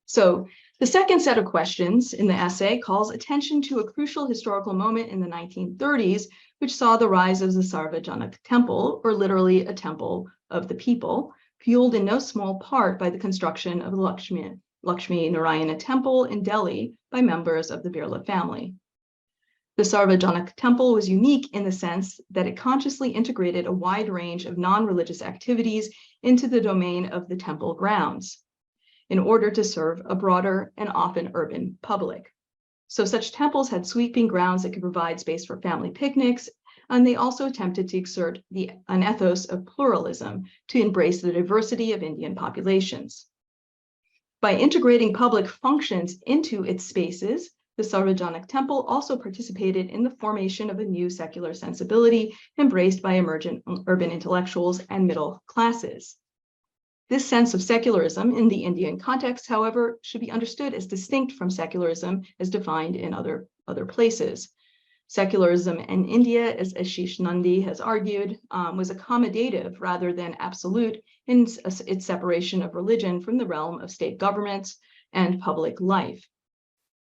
So the second set of questions in the essay calls attention to a crucial historical moment in the 1930s, which saw the rise of the Sarvajanak Temple, or literally a temple of the people, fueled in no small part by the construction of the Lakshmi Narayana Temple in Delhi by members of the Birla family. The Sarvajanak Temple was unique in the sense that it consciously integrated a wide range of non-religious activities into the domain of the temple grounds in order to serve a broader and often urban public. So such temples had sweeping grounds that could provide space for family picnics, and they also attempted to exert an ethos of pluralism to embrace the diversity of Indian populations. By integrating public functions into its spaces, the Sarvajanak Temple also participated in the formation of a new secular sensibility embraced by emergent urban intellectuals and middle classes. This sense of secularism in the Indian context, however, should be understood as distinct from secularism as defined in other places. Secularism in India, as Ashish Nandi has argued, was accommodative rather than absolute in its separation of religion from the realm of state governments and public life.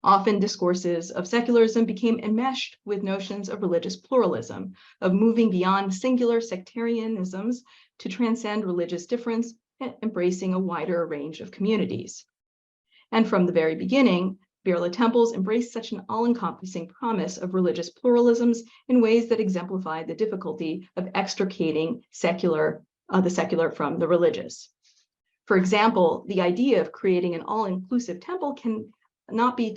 Often discourses of secularism became enmeshed with notions of religious pluralism, of moving beyond singular sectarianisms to transcend religious difference, embracing a wider range of communities. And from the very beginning, Birla temples embraced such an all-encompassing promise of religious pluralisms in ways that exemplify the difficulty of extricating the secular from the religious. For example, the idea of creating an all-inclusive temple can not be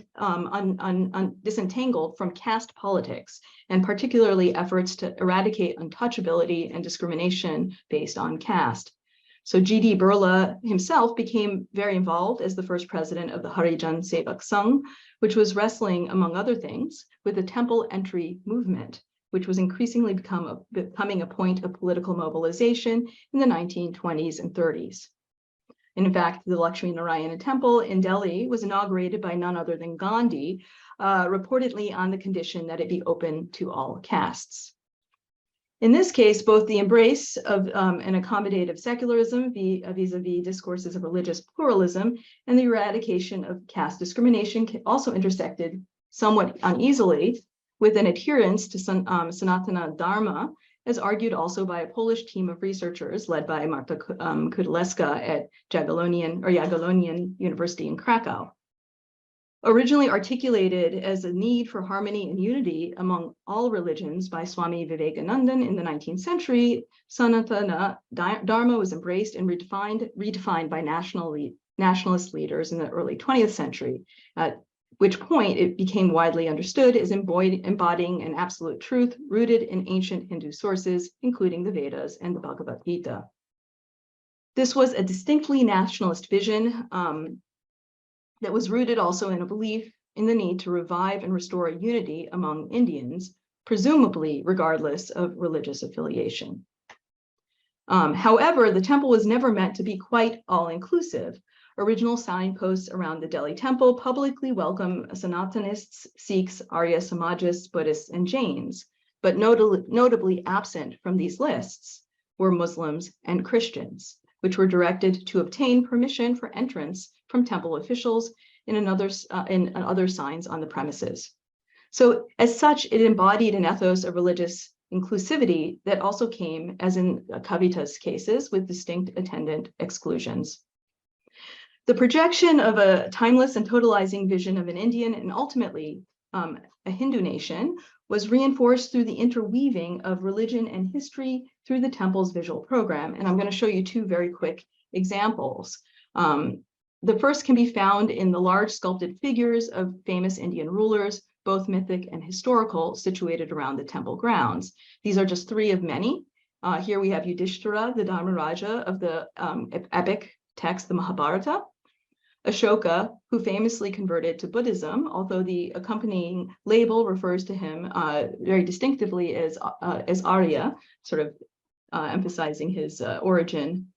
disentangled from caste politics, and particularly efforts to eradicate untouchability and discrimination based on caste. So G.D. Birla himself became very involved as the first president of the Harijan Sevak Sangh, which was wrestling, among other things, with the temple entry movement, which was increasingly becoming a point of political mobilization in the 1920s and 30s. In fact, the Lakshmi Narayana Temple in Delhi was inaugurated by none other than Gandhi, reportedly on the condition that it be open to all castes. In this case, both the embrace of an accommodative secularism vis-a-vis discourses of religious pluralism and the eradication of caste discrimination also intersected somewhat uneasily with an adherence to Sanatana Dharma, as argued also by a Polish team of researchers led by Marta Kudleska at Jagiellonian University in Krakow. Originally articulated as a need for harmony and unity among all religions by Swami Vivekananda in the 19th century, Sanatana Dharma was embraced and redefined by nationalist leaders in the early 20th century, at which point it became widely understood as embodying an absolute truth rooted in ancient Hindu sources, including the Vedas and the Bhagavad Gita. This was a distinctly nationalist vision that was rooted also in a belief in the need to revive and restore unity among Indians, presumably regardless of religious affiliation. However, the temple was never meant to be quite all-inclusive. Original signposts around the Delhi temple publicly welcome Sanatanists, Sikhs, Arya Samajists, Buddhists, and Jains, but notably absent from these lists were Muslims and Christians, which were directed to obtain permission for entrance from temple officials in other signs on the premises. So as such, it embodied an ethos of religious inclusivity that also came, as in Kavita's cases, with distinct attendant exclusions. The projection of a timeless and totalizing vision of an Indian and ultimately a Hindu nation was reinforced through the interweaving of religion and history through the temple's visual program. And I'm going to show you two very quick examples. The first can be found in the large sculpted figures of famous Indian rulers, both mythic and historical, situated around the temple grounds. These are just three of many. Here we have Yudhishthira, the Dharmaraja of the epic text, the Mahabharata. Ashoka, who famously converted to Buddhism, although the accompanying label refers to him very distinctively as Arya, sort of emphasizing his origin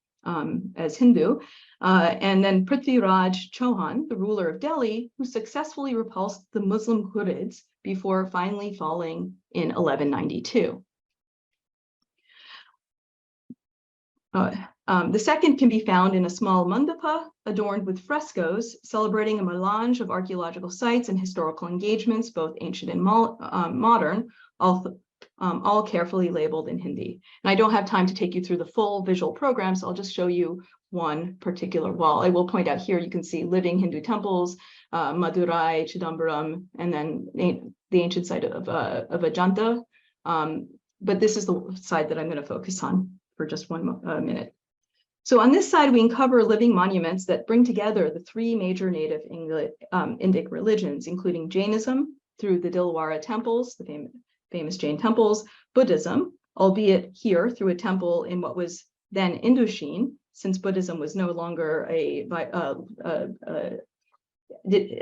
as Hindu. And then Prithviraj Chauhan, the ruler of Delhi, who successfully repulsed the Muslim Ghurids before finally falling in 1192. The second can be found in a small mandapa adorned with frescoes celebrating a melange of archaeological sites and historical engagements, both ancient and modern, all carefully labeled in Hindi. And I don't have time to take you through the full visual program, so I'll just show you one particular wall. I will point out here, you can see living Hindu temples, Madurai, Chidambaram, and then the ancient site of Ajanta. But this is the side that I'm going to focus on for just one minute. So on this side, we uncover living monuments that bring together the three major native Indic religions, including Jainism through the Dilwara temples, the famous Jain temples, Buddhism, albeit here through a temple in what was then Indochine, since Buddhism was no longer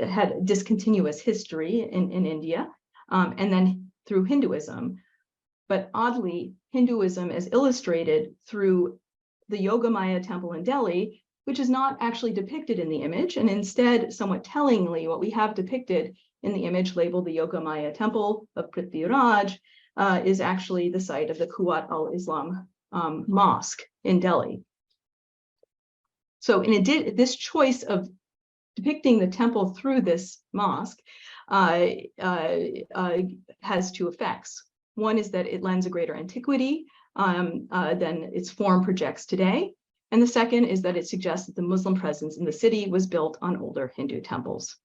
had discontinuous history in India, and then through Hinduism. But oddly, Hinduism is illustrated through the Yogamaya temple in Delhi, which is not actually depicted in the image, and instead, somewhat tellingly, what we have depicted in the image labeled the Yogamaya temple of Prithviraj is actually the site of the Quwat al-Islam mosque in Delhi. So this choice of depicting the temple through this mosque has two effects. One is that it lends a greater antiquity than its form projects today. And the second is that it suggests that the Muslim presence in the city was built on older Hindu temples.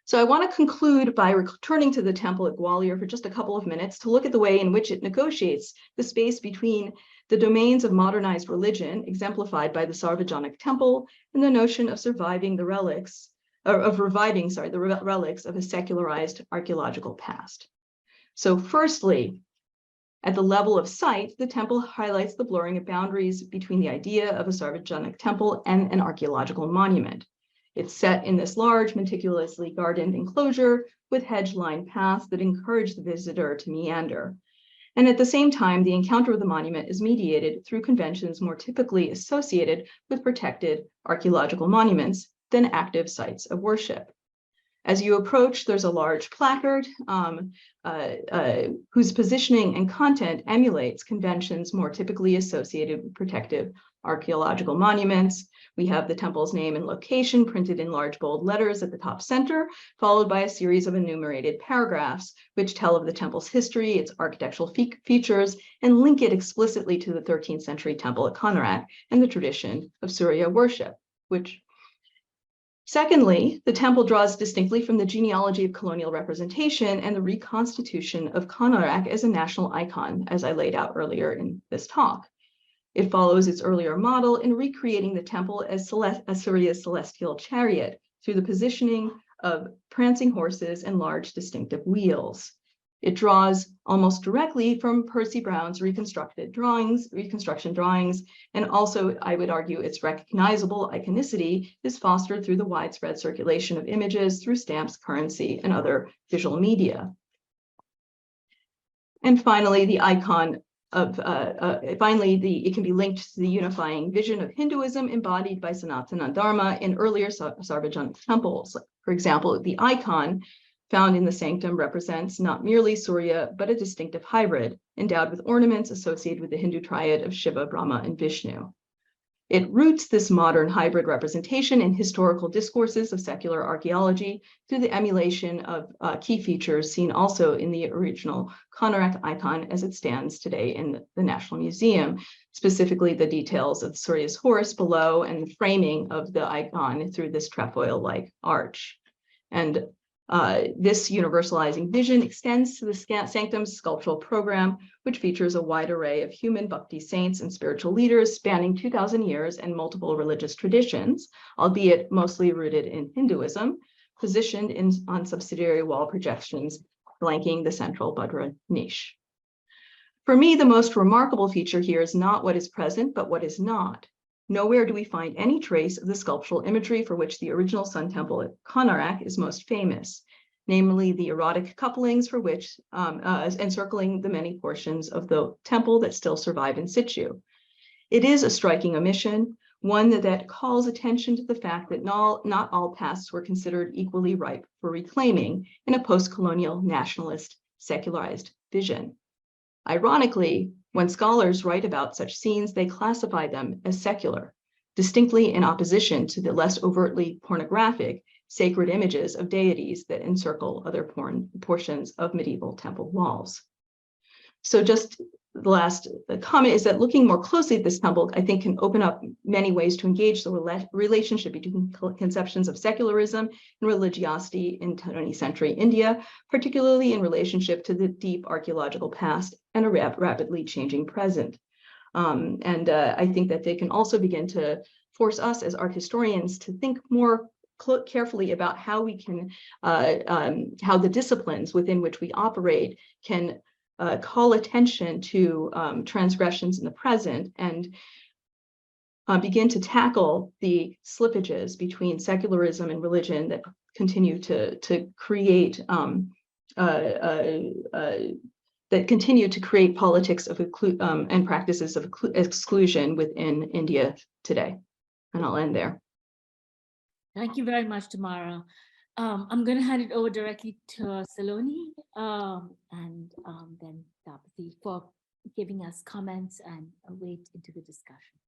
So I want to conclude by returning to the temple at Gwalior for just a couple of minutes to look at the way in which it negotiates the space between the domains of modernized religion, exemplified by the Sarvajanic temple, and the notion of reviving the relics of a secularized archaeological past. So firstly, at the level of site, the temple highlights the blurring of boundaries between the idea of a Sarvajanic temple and an archaeological monument. It's set in this large, meticulously gardened enclosure with hedge-lined paths that encourage the visitor to meander. And at the same time, the encounter with the monument is mediated through conventions more typically associated with protected archaeological monuments than active sites of worship. As you approach, there's a large placard whose positioning and content emulates conventions more typically associated with protective archaeological monuments. We have the temple's name and location printed in large bold letters at the top center, followed by a series of enumerated paragraphs, which tell of the temple's history, its architectural features, and link it explicitly to the 13th century temple at Konark and the tradition of Surya worship, which Secondly, the temple draws distinctly from the genealogy of colonial representation and the reconstitution of Konarak as a national icon, as I laid out earlier in this talk. It follows its earlier model in recreating the temple as Assyria's celestial chariot through the positioning of prancing horses and large distinctive wheels. It draws almost directly from Percy Brown's reconstruction drawings, and also, I would argue, its recognizable iconicity is fostered through the widespread circulation of images through stamps, currency, and other visual media. And finally, the icon of, it can be linked to the unifying vision of Hinduism embodied by Sanatana Dharma in earlier Sarvajanic temples. For example, the icon found in the sanctum represents not merely Surya, but a distinctive hybrid endowed with ornaments associated with the Hindu triad of Shiva, Brahma, and Vishnu. It roots this modern hybrid representation in historical discourses of secular archaeology through the emulation of key features seen also in the original Konarak icon as it stands today in the National Museum, specifically the details of Surya's horse below and the framing of the icon through this trefoil-like arch. And this universalizing vision extends to the Sanctum's sculptural program, which features a wide array of human bhakti saints and spiritual leaders spanning 2,000 years and multiple religious traditions, albeit mostly rooted in Hinduism, positioned on subsidiary wall projections flanking the central Bhadra niche. For me, the most remarkable feature here is not what is present, but what is not. Nowhere do we find any trace of the sculptural imagery for which the original Sun Temple at Konarak is most famous, namely the erotic couplings for which encircling the many portions of the temple that still survive in situ. It is a striking omission, one that calls attention to the fact that not all pasts were considered equally ripe for reclaiming in a post-colonial nationalist secularized vision. Ironically, when scholars write about such scenes, they classify them as secular, distinctly in opposition to the less overtly pornographic sacred images of deities that encircle other portions of medieval temple walls. So just the last comment is that looking more closely at this temple, I think, can open up many ways to engage the relationship between conceptions of secularism and religiosity in 20th century India, particularly in relationship to the deep archaeological past and a rapidly changing present. I think that they can also begin to force us as art historians to think more carefully about how we can, how the disciplines within which we operate can call attention to transgressions in the present and begin to tackle the slippages between secularism and religion that continue to create politics of and practices of exclusion within India today. And I'll end there. Thank you very much, Tamara. I'm going to hand it over directly to Saloni and then Tapati for giving us comments and a weight into the discussion.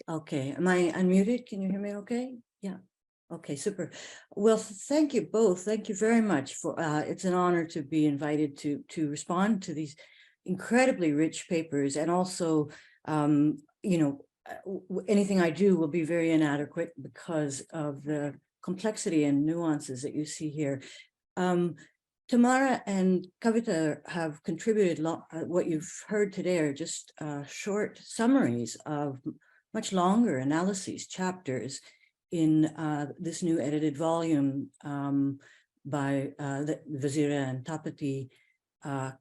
Okay, am I unmuted? Can you hear me okay? Yeah. Okay, super. Well, thank you both. Thank you very much for it's an honor to be invited to respond to these incredibly rich papers, and also you know, anything I do will be very inadequate because of the complexity and nuances that you see here. Tamara and Kavita have contributed what you've heard today are just short summaries of much longer analyses, chapters in this new edited volume by Vazira and Tapati,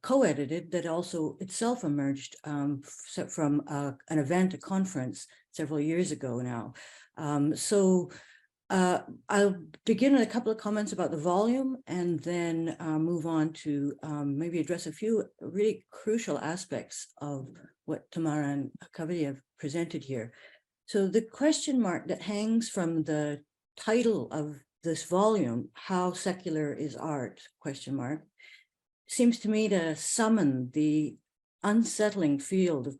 co-edited, that also itself emerged from an event, a conference several years ago now. I'll begin with a couple of comments about the volume and then move on to maybe address a few really crucial aspects of what Tamara and Kavita have presented here. So the question mark that hangs from the title of this volume, How Secular is Art, ? Seems to me to summon the unsettling field of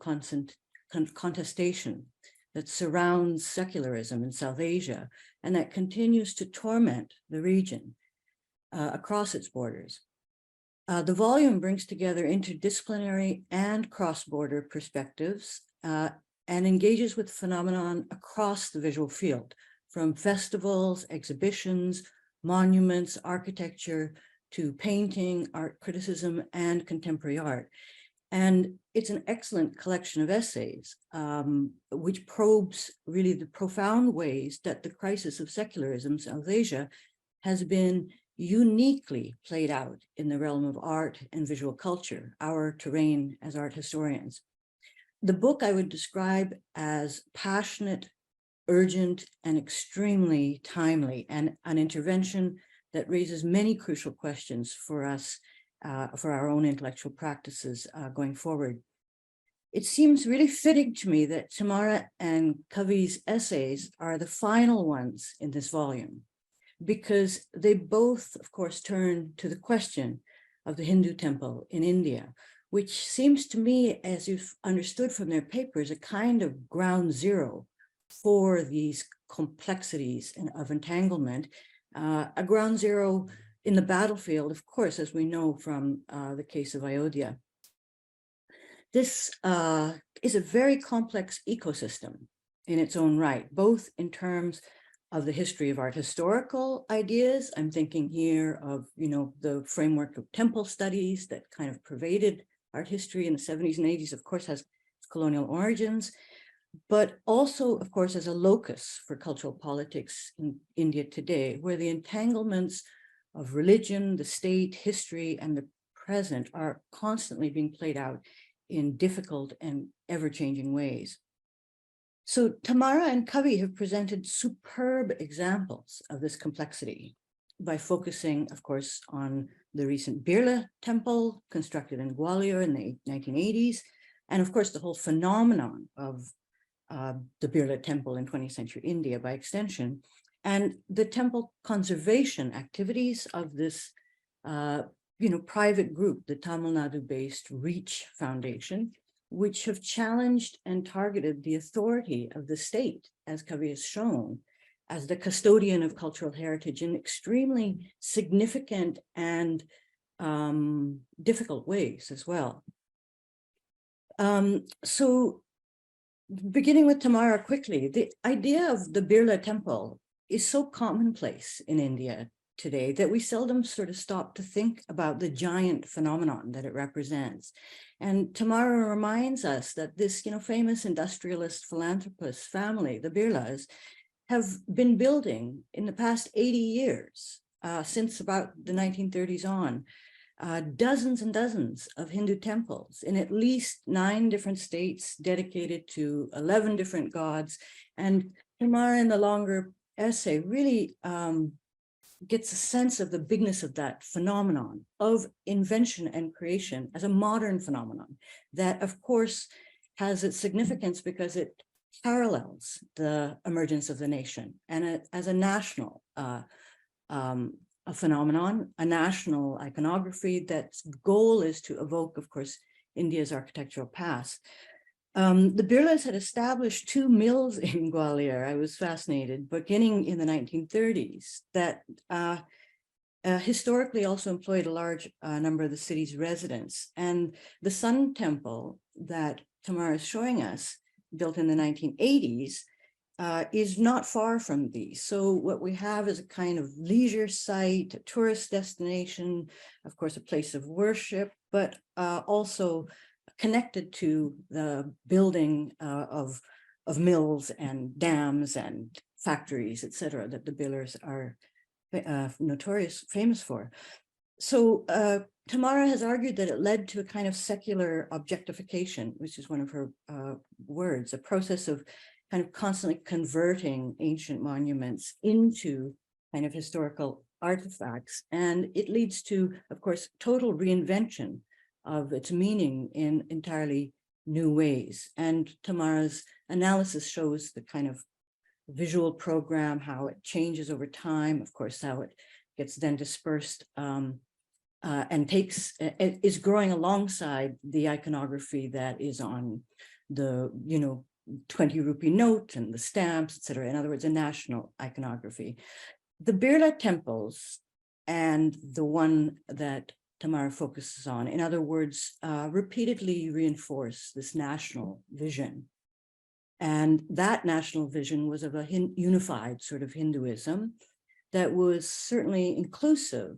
contestation that surrounds secularism in South Asia and that continues to torment the region across its borders. The volume brings together interdisciplinary and cross-border perspectives and engages with phenomenon across the visual field, from festivals, exhibitions, monuments, architecture, to painting, art criticism, and contemporary art. And it's an excellent collection of essays, which probes really the profound ways that the crisis of secularism in South Asia has been uniquely played out in the realm of art and visual culture, our terrain as art historians. The book I would describe as passionate, urgent, and extremely timely, and an intervention that raises many crucial questions for us, for our own intellectual practices going forward. It seems really fitting to me that Tamara and Kavi's essays are the final ones in this volume, because they both, of course, turn to the question of the Hindu temple in India, which seems to me, as you've understood from their papers, a kind of ground zero for these complexities of entanglement, a ground zero in the battlefield, of course, as we know from the case of Ayodhya. This is a very complex ecosystem in its own right, both in terms of the history of art historical ideas. I'm thinking here of, the framework of temple studies that kind of pervaded art history in the 70s and 80s, of course, has colonial origins, but also, of course, as a locus for cultural politics in India today, where the entanglements of religion, the state, history, and the present are constantly being played out in difficult and ever-changing ways. So Tamara and Kavi have presented superb examples of this complexity by focusing, of course, on the recent Birla temple constructed in Gwalior in the 1980s, and of course, the whole phenomenon of the Birla temple in 20th century India by extension, and the temple conservation activities of this private group, the Tamil Nadu-based Reach Foundation, which have challenged and targeted the authority of the state, as Kavi has shown, as the custodian of cultural heritage in extremely significant and difficult ways as well. So beginning with Tamara quickly, the idea of the Birla temple is so commonplace in India today that we seldom sort of stop to think about the giant phenomenon that it represents. And Tamara reminds us that this, famous industrialist philanthropist family, the Birlas, have been building in the past 80 years, since about the 1930s on, dozens and dozens of Hindu temples in at least 9 different states dedicated to 11 different gods. And Tamara, in the longer essay, really gets a sense of the bigness of that phenomenon of invention and creation as a modern phenomenon that, of course, has its significance because it parallels the emergence of the nation and as a national a phenomenon, a national iconography that's goal is to evoke, of course, India's architectural past. The Birlas had established 2 mills in Gwalior. I was fascinated, beginning in the 1930s, that historically also employed a large number of the city's residents. And the Sun Temple that Tamara is showing us, built in the 1980s, is not far from these. So what we have is a kind of leisure site, a tourist destination, of course, a place of worship, but also connected to the building of mills and dams and factories, et cetera, that the Birlas are famous for. So Tamara has argued that it led to a kind of secular objectification, which is one of her words, a process of kind of constantly converting ancient monuments into kind of historical artifacts. And it leads to, of course, total reinvention of its meaning in entirely new ways. And Tamara's analysis shows the kind of visual program, how it changes over time, of course, how it gets then dispersed and is growing alongside the iconography that is on the, 20 rupee note and the stamps, et cetera. In other words, a national iconography. The Birla temples and the one that Tamara focuses on, in other words, repeatedly reinforce this national vision And that national vision was of a unified sort of Hinduism that was certainly inclusive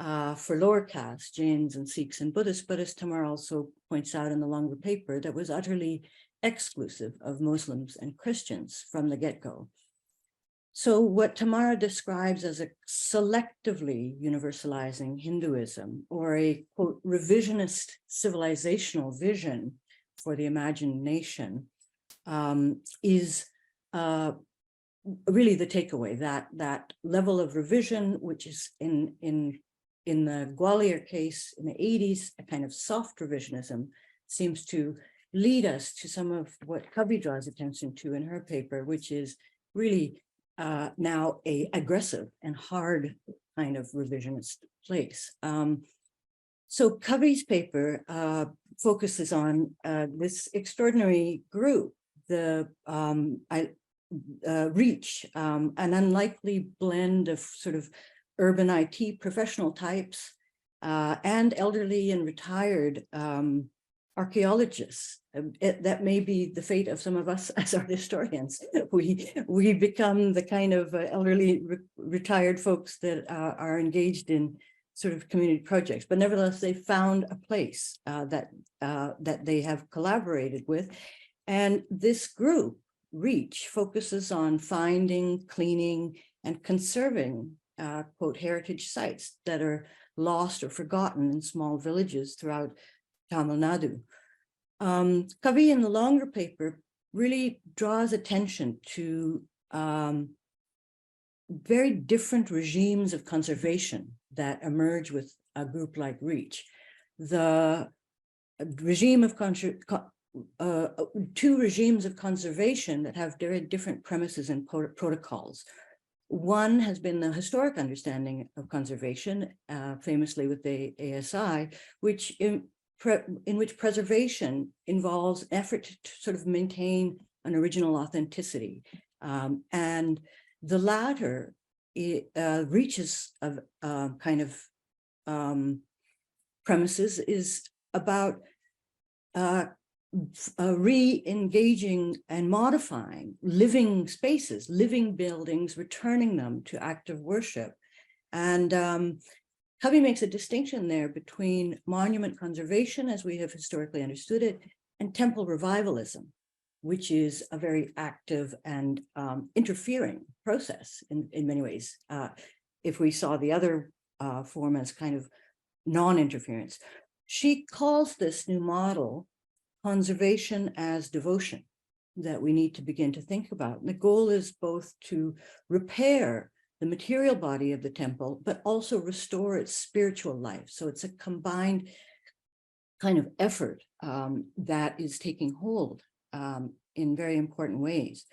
for lower castes, Jains and Sikhs and Buddhists, but as Tamara also points out in the longer paper, that was utterly exclusive of Muslims and Christians from the get-go. So what Tamara describes as a selectively universalizing Hinduism, or a, quote, revisionist civilizational vision for the imagination, is really the takeaway, that level of revision, which is in the Gwalior case in the 80s, a kind of soft revisionism, seems to lead us to some of what Kavi draws attention to in her paper, which is really now a aggressive and hard kind of revisionist place. So Kavi's paper focuses on this extraordinary group, the Reach, an unlikely blend of sort of urban IT professional types and elderly and retired archaeologists. That may be the fate of some of us as art historians. We become the kind of elderly retired folks that are engaged in sort of community projects, but nevertheless, they found a place that they have collaborated with. And this group, Reach, focuses on finding, cleaning, and conserving quote, heritage sites that are lost or forgotten in small villages throughout Tamil Nadu. Kavi in the longer paper really draws attention to very different regimes of conservation that emerge with a group like Reach. The regime of two regimes of conservation that have very different premises and protocols. One has been the historic understanding of conservation, famously with the ASI, which in which preservation involves effort to sort of maintain an original authenticity. And the latter reaches of kind of premises is about re-engaging and modifying living spaces, living buildings, returning them to active worship. And Kavi makes a distinction there between monument conservation, as we have historically understood it, and temple revivalism, which is a very active and interfering process in many ways. If we saw the other form as kind of non-interference. She calls this new model conservation as devotion that we need to begin to think about. And the goal is both to repair the material body of the temple, but also restore its spiritual life. So it's a combined kind of effort that is taking hold in very important ways.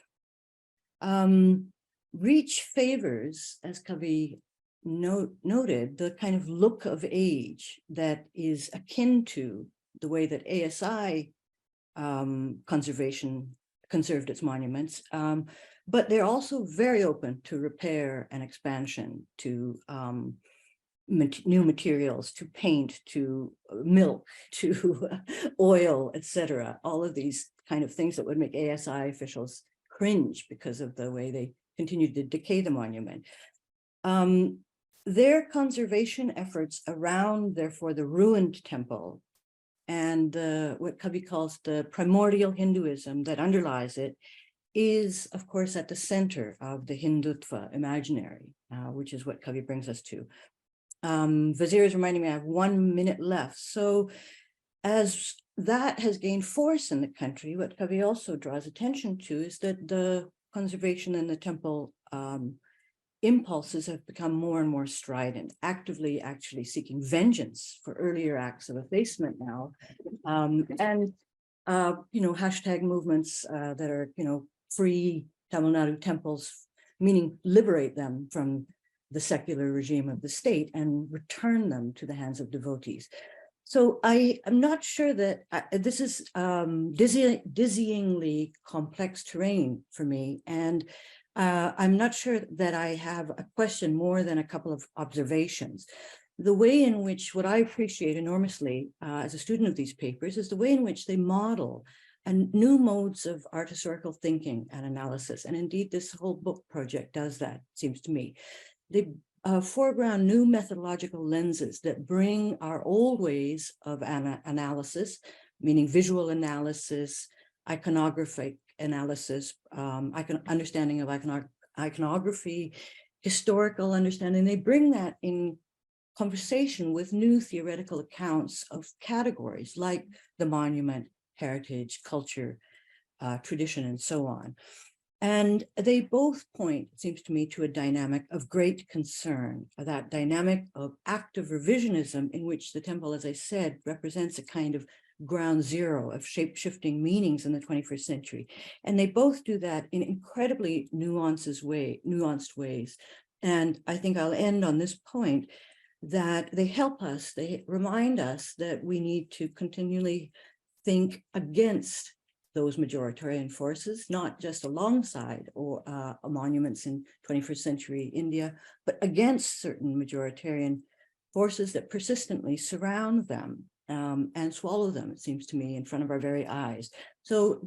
Reach favors, as Kavi noted, the kind of look of age that is akin to the way that ASI conservation conserved its monuments, but they're also very open to repair and expansion, to new materials, to paint, to milk, to oil, etc. All of these kind of things that would make ASI officials cringe because of the way they continued to decay the monument. Their conservation efforts around, therefore, the ruined temple and what Kavi calls the primordial Hinduism that underlies it is, of course, at the center of the Hindutva imaginary, which is what Kavi brings us to. Vazir is reminding me I have 1 minute left. So as that has gained force in the country, what Kavi also draws attention to is that the conservation in the temple impulses have become more and more strident, actively actually seeking vengeance for earlier acts of effacement now. Hashtag movements that are, free Tamil Nadu temples, meaning liberate them from the secular regime of the state and return them to the hands of devotees. So I am not sure that this is dizzyingly complex terrain for me. And I'm not sure that I have a question more than a couple of observations. The way in which, what I appreciate enormously as a student of these papers, is the way in which they model and new modes of art historical thinking and analysis. And indeed, this whole book project does that, seems to me. They foreground new methodological lenses that bring our old ways of analysis, meaning visual analysis, iconographic analysis, understanding of iconography, historical understanding. They bring that in conversation with new theoretical accounts of categories like the monument, heritage, culture, tradition, and so on. And they both point, it seems to me, to a dynamic of great concern, that dynamic of active revisionism in which the temple, as I said, represents a kind of ground zero of shape-shifting meanings in the 21st century. And they both do that in incredibly nuanced ways. And I think I'll end on this point, that they help us, they remind us that we need to continually think against those majoritarian forces, not just alongside or monuments in 21st century India, but against certain majoritarian forces that persistently surround them and swallow them, it seems to me, in front of our very eyes. So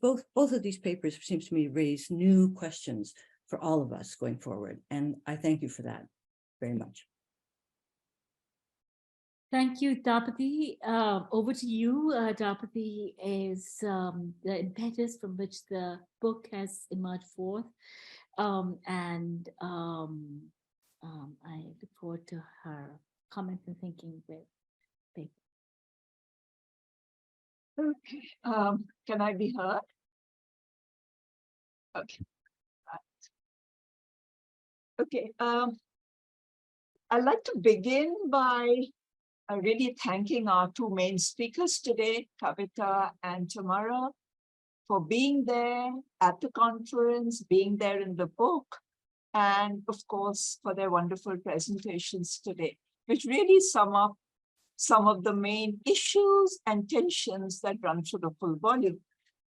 both of these papers, seems to me, raise new questions for all of us going forward. And I thank you for that very much. Thank you, Dapati. Over to you. Dapati is the impetus from which the book has emerged forth. I look forward to her comments and thinking with paper. Okay, can I be heard? Okay. Okay, I'd like to begin by really thanking our two main speakers today, Kavita and Tamara, for being there at the conference, being there in the book, and of course, for their wonderful presentations today, which really sum up some of the main issues and tensions that run through the full volume.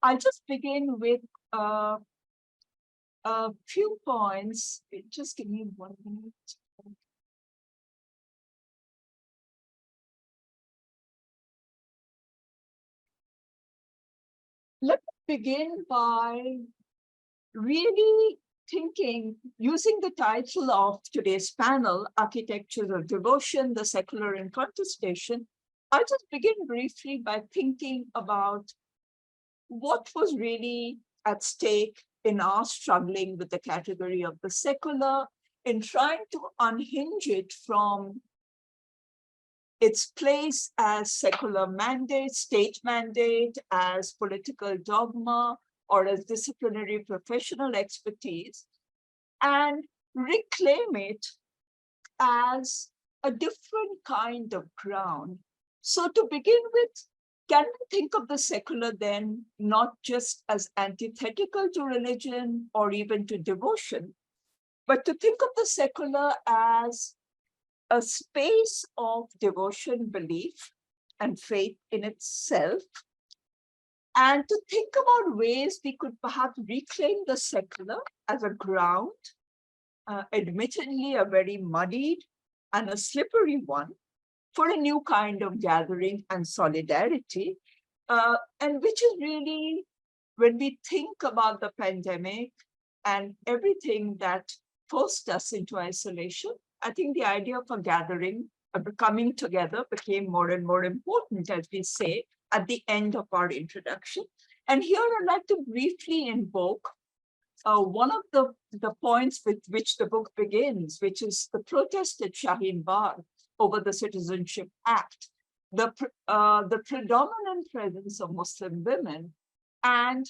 I'll just begin with a few points. Just give me 1 minute. Let me begin by really thinking, using the title of today's panel, Architectures of Devotion, the Secular and Contestation. I'll just begin briefly by thinking about what was really at stake in our struggling with the category of the secular, in trying to unhinge it from its place as secular mandate, state mandate, as political dogma, or as disciplinary professional expertise, and reclaim it as a different kind of ground. So to begin with, can we think of the secular then not just as antithetical to religion or even to devotion, but to think of the secular as a space of devotion, belief, and faith in itself, and to think about ways we could perhaps reclaim the secular as a ground, admittedly a very muddied and a slippery one, for a new kind of gathering and solidarity, and which is really, when we think about the pandemic and everything that forced us into isolation, I think the idea of a gathering, of coming together, became more and more important, as we say, at the end of our introduction. And here I'd like to briefly invoke one of the points with which the book begins, which is the protest at Shaheen Bagh over the Citizenship Act, the predominant presence of Muslim women, and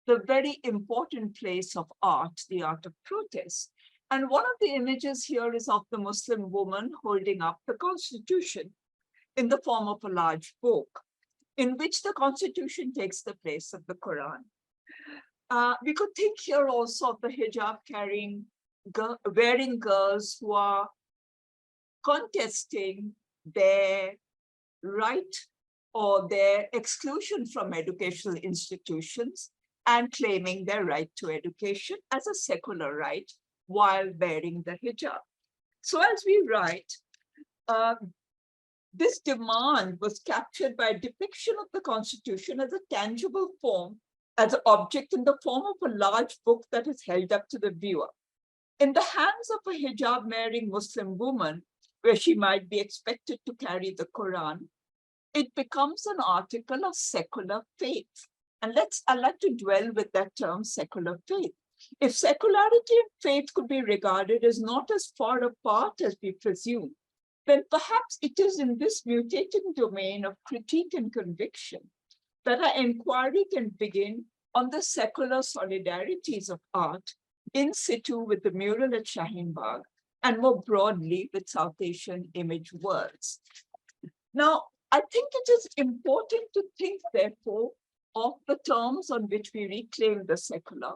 the very important place of art, the art of protest. And one of the images here is of the Muslim woman holding up the Constitution in the form of a large book, in which the Constitution takes the place of the Quran. We could think here also of the hijab-carrying, wearing girls who are contesting their right or their exclusion from educational institutions and claiming their right to education as a secular right while wearing the hijab. So as we write, this demand was captured by a depiction of the Constitution as a tangible form, as an object in the form of a large book that is held up to the viewer. In the hands of a hijab-wearing Muslim woman, where she might be expected to carry the Quran, it becomes an article of secular faith. And I'd like to dwell with that term, secular faith. If secularity and faith could be regarded as not as far apart as we presume, then perhaps it is in this mutating domain of critique and conviction that our inquiry can begin on the secular solidarities of art in situ with the mural at Shaheen Bagh, and more broadly with South Asian image worlds. Now, I think it is important to think, therefore, of the terms on which we reclaim the secular,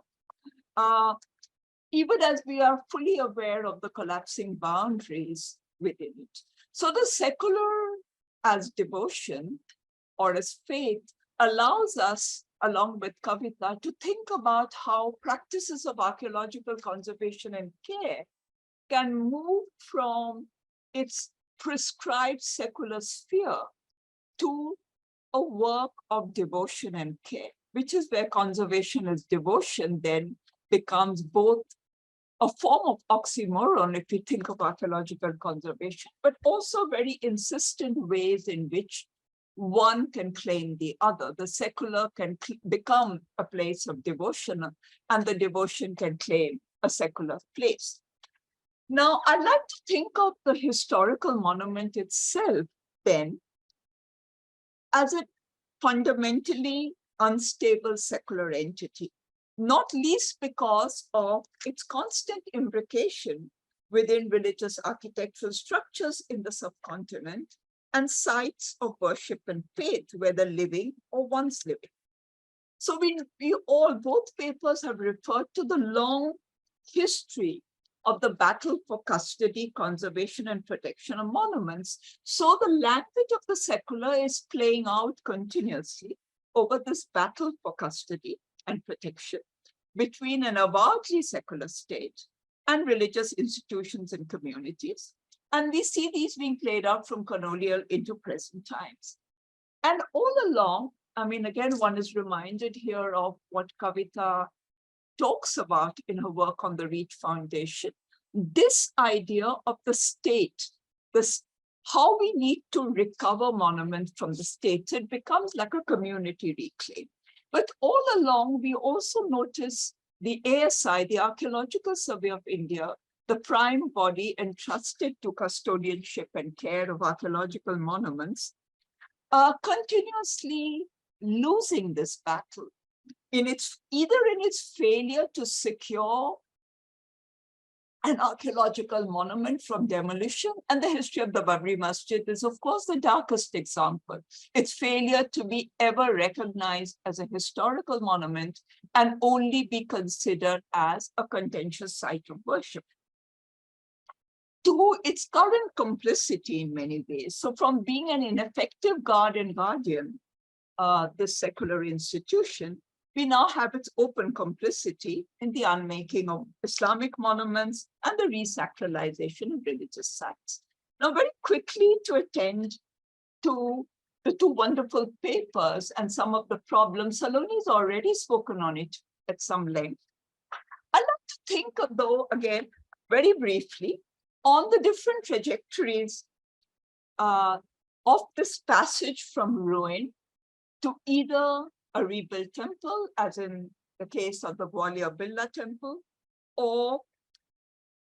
even as we are fully aware of the collapsing boundaries within it. So the secular as devotion or as faith allows us, along with Kavita, to think about how practices of archaeological conservation and care can move from its prescribed secular sphere to a work of devotion and care, which is where conservation as devotion then becomes both a form of oxymoron if we think of archaeological conservation, but also very insistent ways in which one can claim the other. The secular can become a place of devotion, and the devotion can claim a secular place. Now, I'd like to think of the historical monument itself then as a fundamentally unstable secular entity, not least because of its constant imbrication within religious architectural structures in the subcontinent and sites of worship and faith, whether living or once living. So both papers have referred to the long history of the battle for custody, conservation, and protection of monuments. So the language of the secular is playing out continuously over this battle for custody and protection between an avowedly secular state and religious institutions and communities. And we see these being played out from colonial into present times. And all along, I mean, again, one is reminded here of what Kavita talks about in her work on the Reach Foundation. This idea of the state, how we need to recover monuments from the state, it becomes like a community reclaim. But all along, we also notice the ASI, the Archaeological Survey of India, the prime body entrusted to custodianship and care of archaeological monuments, are continuously losing this battle either in its failure to secure an archaeological monument from demolition, and the history of the Babri Masjid is, of course, the darkest example. Its failure to be ever recognized as a historical monument and only be considered as a contentious site of worship. To its current complicity in many ways. So from being an ineffective guard and guardian, this secular institution, we now have its open complicity in the unmaking of Islamic monuments and the resacralization of religious sites. Now, very quickly to attend to the two wonderful papers and some of the problems, Saloni's already spoken on it at some length. I'd like to think, though, again, very briefly, on the different trajectories of this passage from ruin to either a rebuilt temple, as in the case of the Gwalior Birla temple, or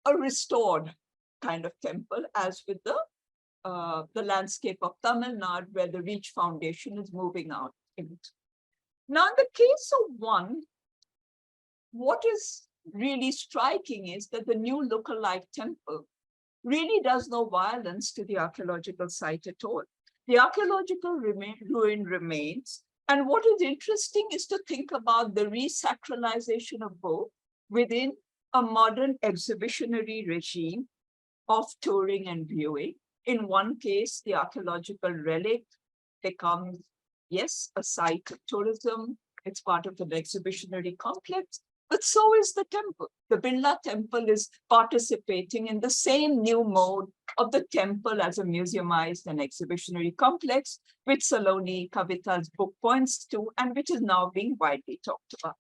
a restored kind of temple, as with the landscape of Tamil Nadu, where the Reach Foundation is moving out in it. Now, in the case of one, what is really striking is that the new lookalike temple really does no violence to the archaeological site at all. The archaeological ruin remains. And what is interesting is to think about the resacralization of both within a modern exhibitionary regime of touring and viewing. In one case, the archaeological relic becomes, yes, a site of tourism. It's part of an exhibitionary complex. But so is the temple. The Birla temple is participating in the same new mode of the temple as a museumized and exhibitionary complex, which Saloni Kavita's book points to, and which is now being widely talked about.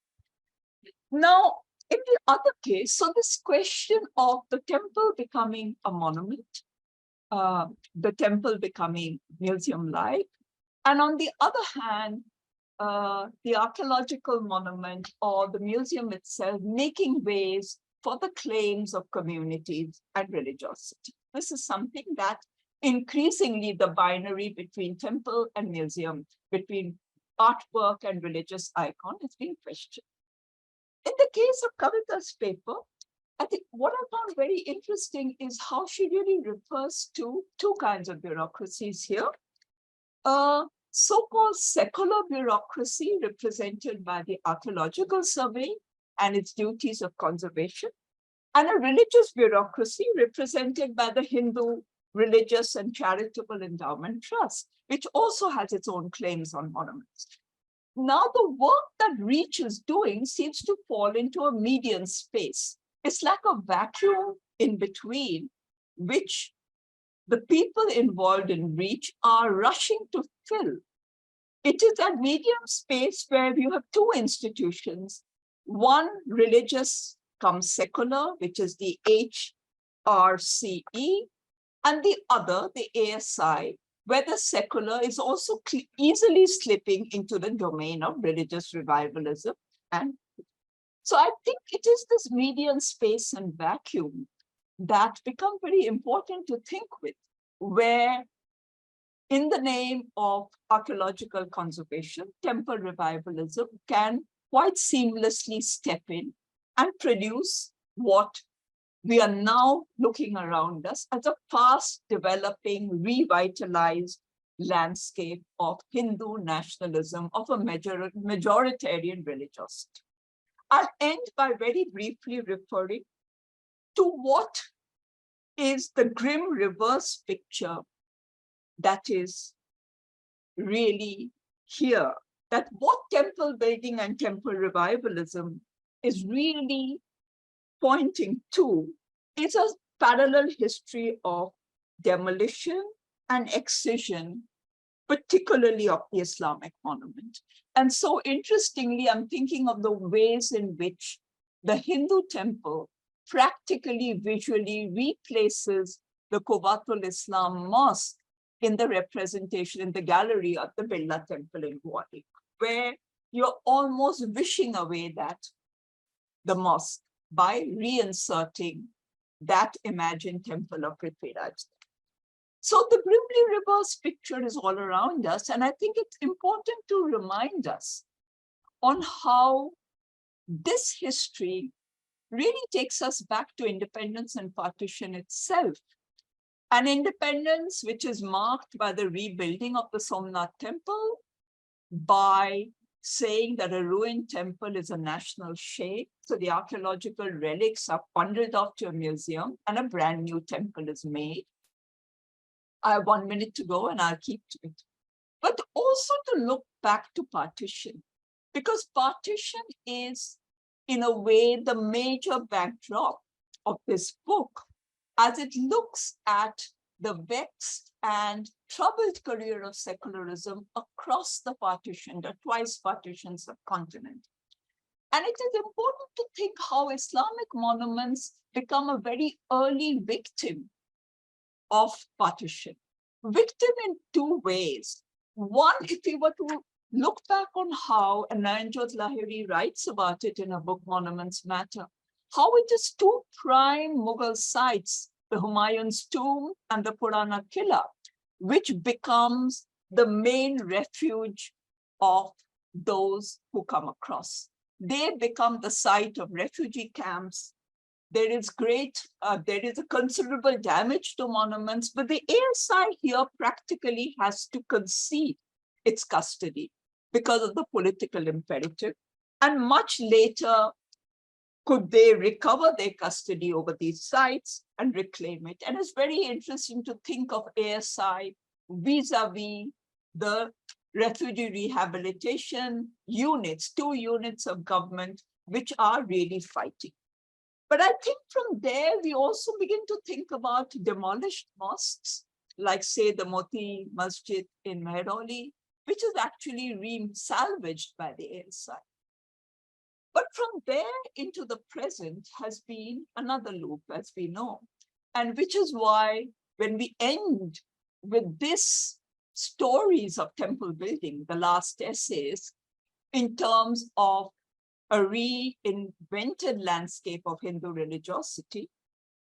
Now, in the other case, so this question of the temple becoming a monument, the temple becoming museum-like, and on the other hand, the archaeological monument or the museum itself making ways for the claims of communities and religiosity. This is something that increasingly the binary between temple and museum, between artwork and religious icon is being questioned. In the case of Kavita's paper, I think what I found very interesting is how she really refers to two kinds of bureaucracies here. So-called secular bureaucracy represented by the archaeological survey and its duties of conservation, and a religious bureaucracy represented by the Hindu Religious and Charitable Endowment Trust, which also has its own claims on monuments. Now the work that Reach is doing seems to fall into a median space. It's like a vacuum in between, which the people involved in Reach are rushing to fill. It is that medium space where you have two institutions, one religious cum secular, which is the HRCE, and the other, the ASI, where the secular is also easily slipping into the domain of religious revivalism. And so I think it is this median space and vacuum that become very important to think with, where in the name of archaeological conservation, temple revivalism can quite seamlessly step in and produce what we are now looking around us as a fast developing, revitalized landscape of Hindu nationalism, of a majoritarian religiosity. I'll end by very briefly referring to what is the grim reverse picture that is really here, that what temple building and temple revivalism is really pointing to is a parallel history of demolition and excision, particularly of the Islamic monument. And so interestingly, I'm thinking of the ways in which the Hindu temple practically visually replaces the Quwwatul Islam mosque in the representation in the gallery of the Birla temple in Guwahati, where you're almost wishing away that the mosque by reinserting that imagined temple of Prithviraj. So the grimly reverse picture is all around us, and I think it's important to remind us on how this history really takes us back to independence and partition itself. An independence which is marked by the rebuilding of the Somnath temple, by saying that a ruined temple is a national shame. So the archaeological relics are bundled off to a museum and a brand new temple is made. I have 1 minute to go and I'll keep to it. But also to look back to partition, because partition is, in a way, the major backdrop of this book, as it looks at the vexed and troubled career of secularism across the partition, the twice partitioned subcontinent. And it is important to think how Islamic monuments become a very early victim of partition. Victim in two ways. One, if we were to look back on how, and Nayanjot Lahiri writes about it in her book Monuments Matter, how it is two prime Mughal sites, the Humayun's tomb and the Purana Killa, which becomes the main refuge of those who come across. They become the site of refugee camps. There is a considerable damage to monuments, but the ASI here practically has to concede its custody because of the political imperative. And much later, could they recover their custody over these sites and reclaim it? And it's very interesting to think of ASI vis-a-vis the refugee rehabilitation units, two units of government which are really fighting. But I think from there, we also begin to think about demolished mosques, like say the Moti Masjid in Mehrauli, which is actually re-salvaged by the ASI. But from there into the present has been another loop, as we know, and which is why when we end with this stories of temple building, the last essays, in terms of a reinvented landscape of Hindu religiosity,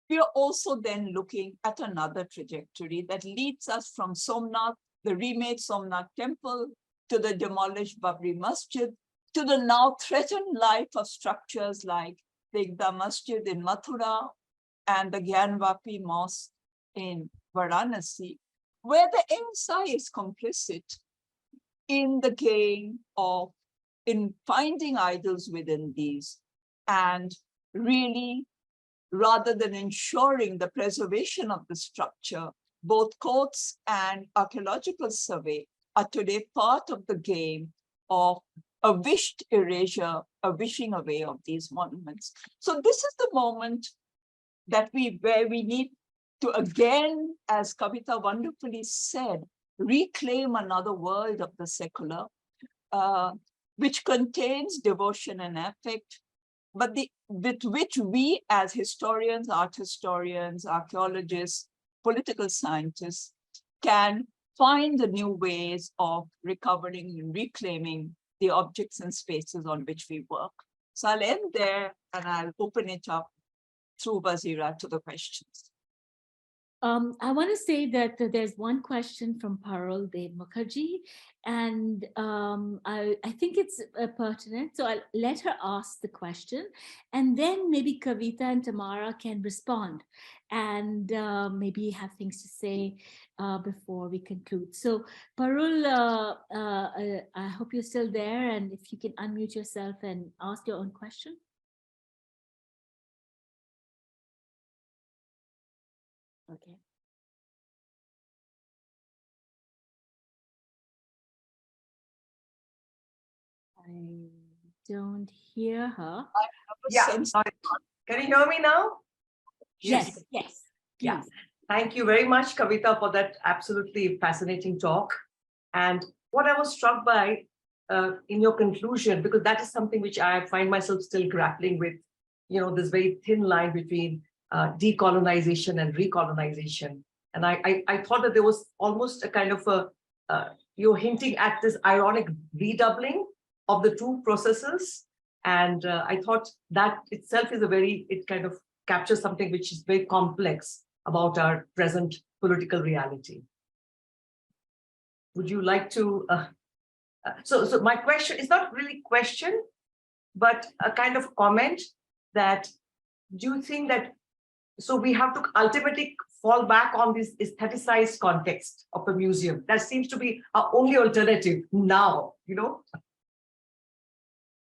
we are also then looking at another trajectory that leads us from Somnath, the remade Somnath temple, to the demolished Babri Masjid, to the now threatened life of structures like the Igda Masjid in Mathura and the Gyanvapi Mosque in Varanasi, where the ASI is complicit in the game of in finding idols within these, and really, rather than ensuring the preservation of the structure, both courts and archaeological survey are today part of the game of a wished erasure, a wishing away of these monuments. So this is the moment that where we need to again, as Kavita wonderfully said, reclaim another world of the secular, which contains devotion and affect, but with which we as historians, art historians, archaeologists, political scientists can find the new ways of recovering and reclaiming the objects and spaces on which we work. So I'll end there and I'll open it up through Wazira to the questions. I want to say that there's one question from Parul De Mukherjee, and I think it's pertinent. So I'll let her ask the question, and then maybe Kavita and Tamara can respond and maybe have things to say before we conclude. So Parul, I hope you're still there, and if you can unmute yourself and ask your own question. Okay. I don't hear her. Yeah. Can you hear me now? Yes, yes. Yeah. Please. Thank you very much, Kavita, for that absolutely fascinating talk. And what I was struck by in your conclusion, because that is something which I find myself still grappling with, you know, this very thin line between decolonization and recolonization. And I thought that there was almost a kind of you're hinting at this ironic redoubling of the two processes. And I thought that itself is it kind of captures something which is very complex about our present political reality. Would you like to, so my question is not really question, but a kind of comment that, do you think that, so we have to ultimately fall back on this aestheticized context of a museum? That seems to be our only alternative now, you know?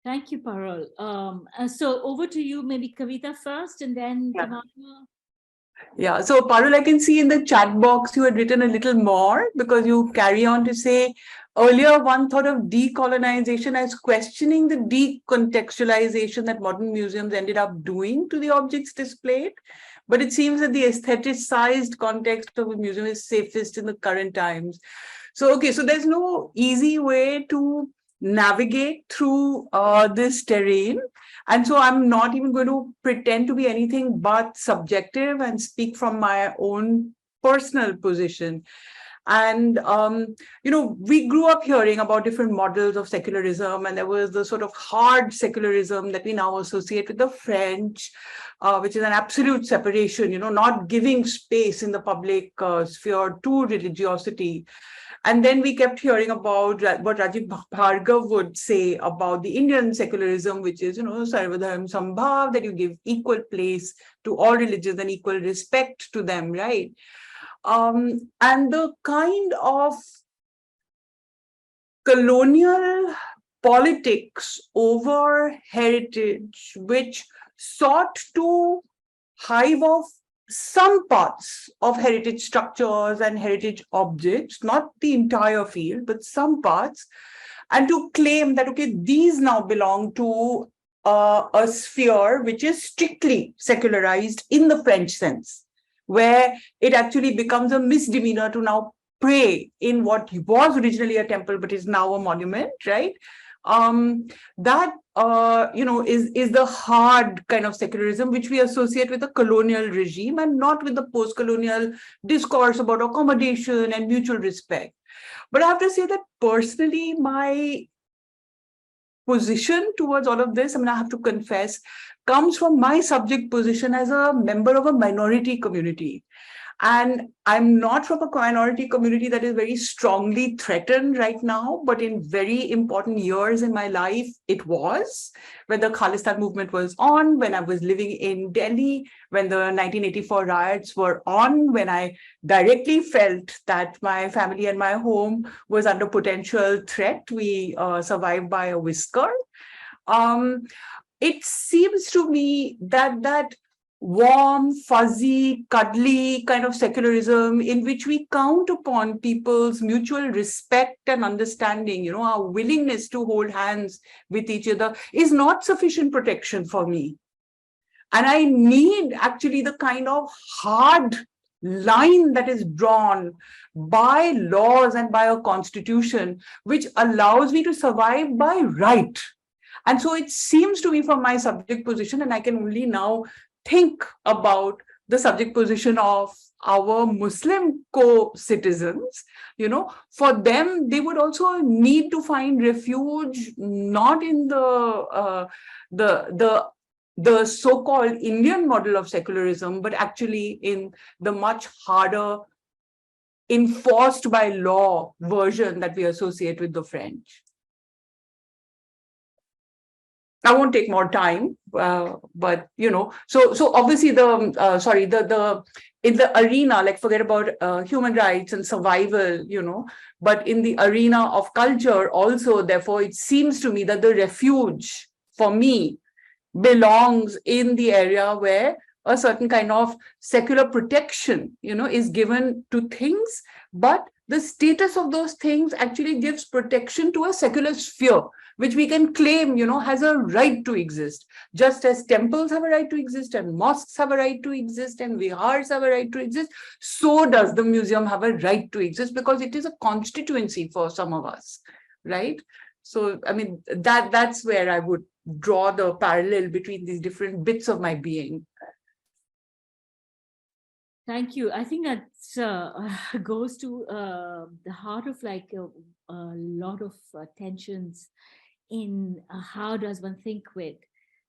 Thank you, Parul. So over to you, maybe Kavita first, and then Tamara. Yeah, so Parul, I can see in the chat box you had written a little more, because you carry on to say, earlier one thought of decolonization as questioning the decontextualization that modern museums ended up doing to the objects displayed. But it seems that the aestheticized context of a museum is safest in the current times. So, okay, so there's no easy way to navigate through this terrain. And so I'm not even going to pretend to be anything but subjective and speak from my own personal position. And, you know, we grew up hearing about different models of secularism, and there was the sort of hard secularism that we now associate with the French, which is an absolute separation, you know, not giving space in the public sphere to religiosity. And then we kept hearing about what Rajiv Bhargav would say about the Indian secularism, which is, you know, Sarvadharm Sambhav, that you give equal place to all religions and equal respect to them, right? And the kind of colonial politics over heritage, which sought to hive off some parts of heritage structures and heritage objects, not the entire field, but some parts, and to claim that, okay, these now belong to a sphere which is strictly secularized in the French sense, where it actually becomes a misdemeanor to now pray in what was originally a temple but is now a monument, right? That is the hard kind of secularism which we associate with a colonial regime and not with the post-colonial discourse about accommodation and mutual respect. But I have to say that personally, my position towards all of this, I mean, I have to confess, comes from my subject position as a member of a minority community. And I'm not from a minority community that is very strongly threatened right now, but in very important years in my life, it was when the Khalistan movement was on, when I was living in Delhi, when the 1984 riots were on, when I directly felt that my family and my home was under potential threat. We survived by a whisker. It seems to me that warm, fuzzy, cuddly kind of secularism in which we count upon people's mutual respect and understanding, our willingness to hold hands with each other is not sufficient protection for me. And I need actually the kind of hard line that is drawn by laws and by a constitution, which allows me to survive by right. And so it seems to me from my subject position, and I can only now think about the subject position of our Muslim co-citizens, for them, they would also need to find refuge, not in the so-called Indian model of secularism, but actually in the much harder enforced by law version that we associate with the French. I won't take more time, but so obviously in the arena, like forget about human rights and survival, but in the arena of culture also, therefore, it seems to me that the refuge for me belongs in the area where a certain kind of secular protection, is given to things, but the status of those things actually gives protection to a secular sphere, which we can claim, has a right to exist. Just as temples have a right to exist, and mosques have a right to exist, and vihars have a right to exist, so does the museum have a right to exist, because it is a constituency for some of us, right? So, I mean, that's where I would draw the parallel between these different bits of my being. Thank you. I think that goes to the heart of like a lot of tensions in how does one think with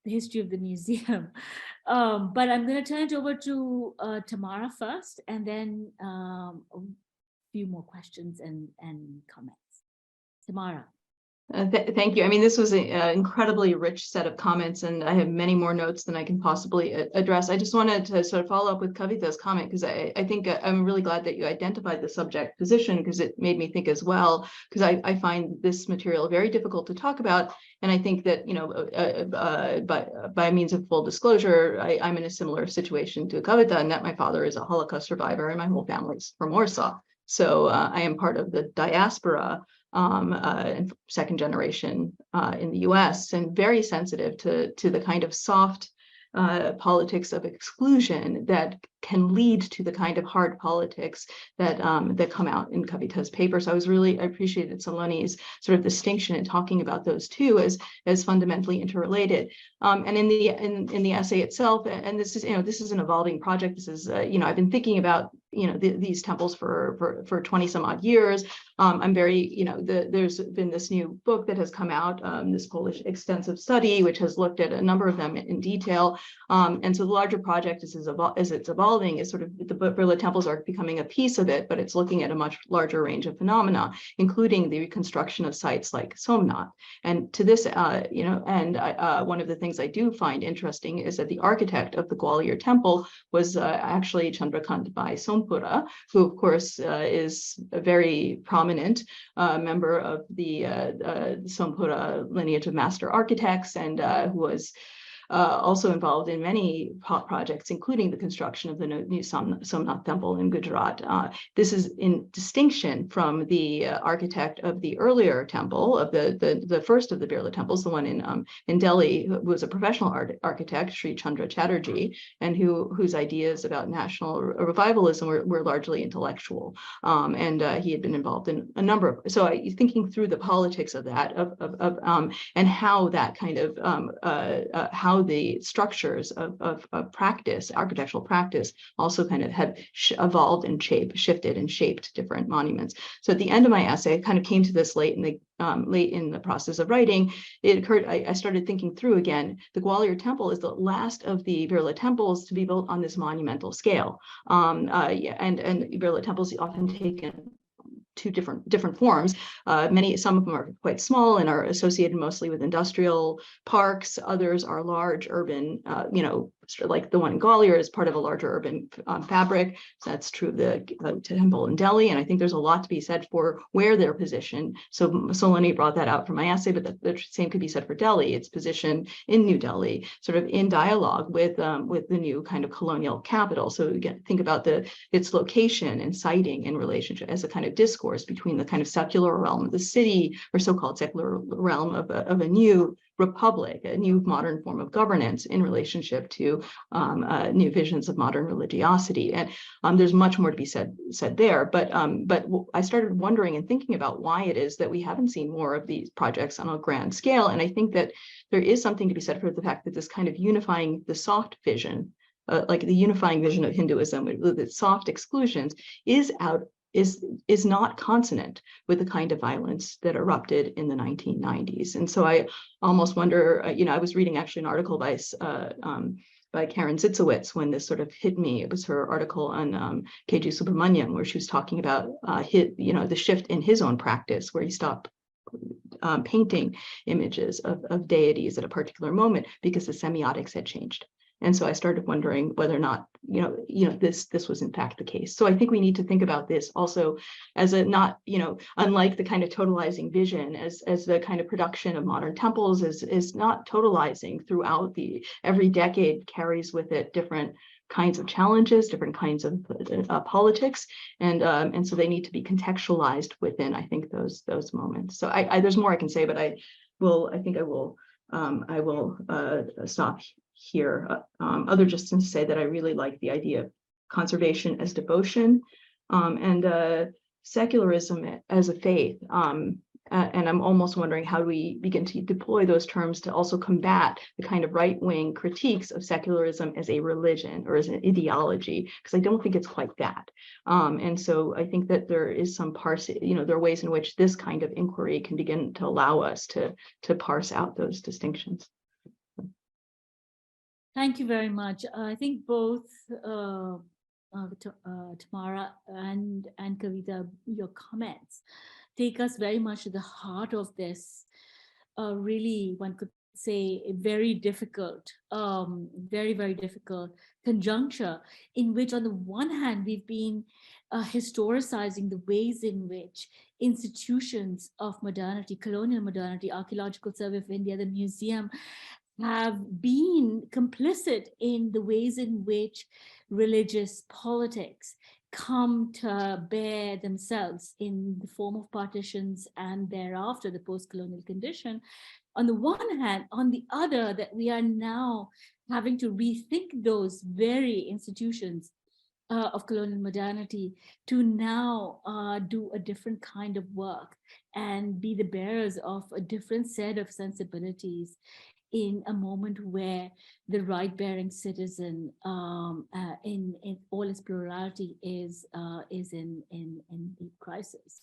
the history of the museum. But I'm going to turn it over to Tamara first, and then a few more questions and comments. Tamara. Thank you. I mean, this was an incredibly rich set of comments, and I have many more notes than I can possibly address. I just wanted to sort of follow up with Kavita's comment, because I think I'm really glad that you identified the subject position, because it made me think as well, because I find this material very difficult to talk about. And I think that, by means of full disclosure, I'm in a similar situation to Kavita, in that my father is a Holocaust survivor and my whole family's from Warsaw. So I am part of the diaspora, second generation in the US, and very sensitive to the kind of soft politics of exclusion that can lead to the kind of hard politics that that come out in Kavita's paper. So I appreciated Saloni's sort of distinction in talking about those two as fundamentally interrelated. And in the essay itself, and this is an evolving project. This is I've been thinking about these temples for 20 some odd years. I'm very there's been this new book that has come out, this Polish extensive study, which has looked at a number of them in detail. And so the larger project as it's evolving is sort of the Birla temples are becoming a piece of it, but it's looking at a much larger range of phenomena, including the reconstruction of sites like Somnath. And to this, one of the things I do find interesting is that the architect of the Gwalior temple was actually Chandrakant Bhai Sompura, who of course is a very prominent member of the Sompura lineage of master architects, and who was also involved in many projects, including the construction of the new Somnath Temple in Gujarat. This is in distinction from the architect of the earlier temple, of the first of the Birla temples, the one in Delhi, who was a professional architect, Sri Chandra Chatterjee, and whose ideas about national revivalism were largely intellectual. And he had been involved in a number of, so thinking through the politics of that, and how that kind of, how the structures of practice, architectural practice, also kind of had evolved and shifted and shaped different monuments. So at the end of my essay, I kind of came to this late in the process of writing. It occurred, I started thinking through again, the Gwalior Temple is the last of the Birla temples to be built on this monumental scale. And Birla temples often taken two different forms. Some of them are quite small and are associated mostly with industrial parks. Others are large urban, like the one in Gwalior is part of a larger urban fabric. So that's true of the temple in Delhi. And I think there's a lot to be said for where they're positioned. So Saloni brought that out from my essay, but the same could be said for Delhi. Its position in New Delhi, sort of in dialogue with the new kind of colonial capital. So again, think about its location and siting in relationship as a kind of discourse between the kind of secular realm of the city, or so-called secular realm of a new republic, a new modern form of governance in relationship to new visions of modern religiosity. And there's much more to be said there. But I started wondering and thinking about why it is that we haven't seen more of these projects on a grand scale. And I think that there is something to be said for the fact that this kind of unifying the soft vision, like the unifying vision of Hinduism with its soft exclusions, is not consonant with the kind of violence that erupted in the 1990s. And so I almost wonder, I was reading actually an article by Karen Zitzowitz when this sort of hit me. It was her article on K.G. Subramanian, where she was talking about the shift in his own practice, where he stopped painting images of deities at a particular moment because the semiotics had changed. And so I started wondering whether or not, this was in fact the case. So I think we need to think about this also as a not, unlike the kind of totalizing vision, as the kind of production of modern temples is not totalizing throughout every decade carries with it different kinds of challenges, different kinds of politics, and so they need to be contextualized within, I think, those moments. So there's more I can say, but I will stop here, other just to say that I really like the idea of conservation as devotion, and secularism as a faith. And I'm almost wondering, how do we begin to deploy those terms to also combat the kind of right-wing critiques of secularism as a religion or as an ideology? Because I don't think it's quite that. And so I think that there is some there are ways in which this kind of inquiry can begin to allow us to parse out those distinctions. Thank you very much. I think both Tamara and Kavita, your comments take us very much to the heart of this, really, one could say, a very difficult, very, very difficult conjuncture, in which on the one hand, we've been historicizing the ways in which institutions of modernity, colonial modernity, Archaeological Survey of India, the museum, have been complicit in the ways in which religious politics come to bear themselves in the form of partitions and thereafter the post-colonial condition. On the one hand, on the other, that we are now having to rethink those very institutions of colonial modernity to now do a different kind of work and be the bearers of a different set of sensibilities in a moment where the right-bearing citizen, in all its plurality, is in deep crisis.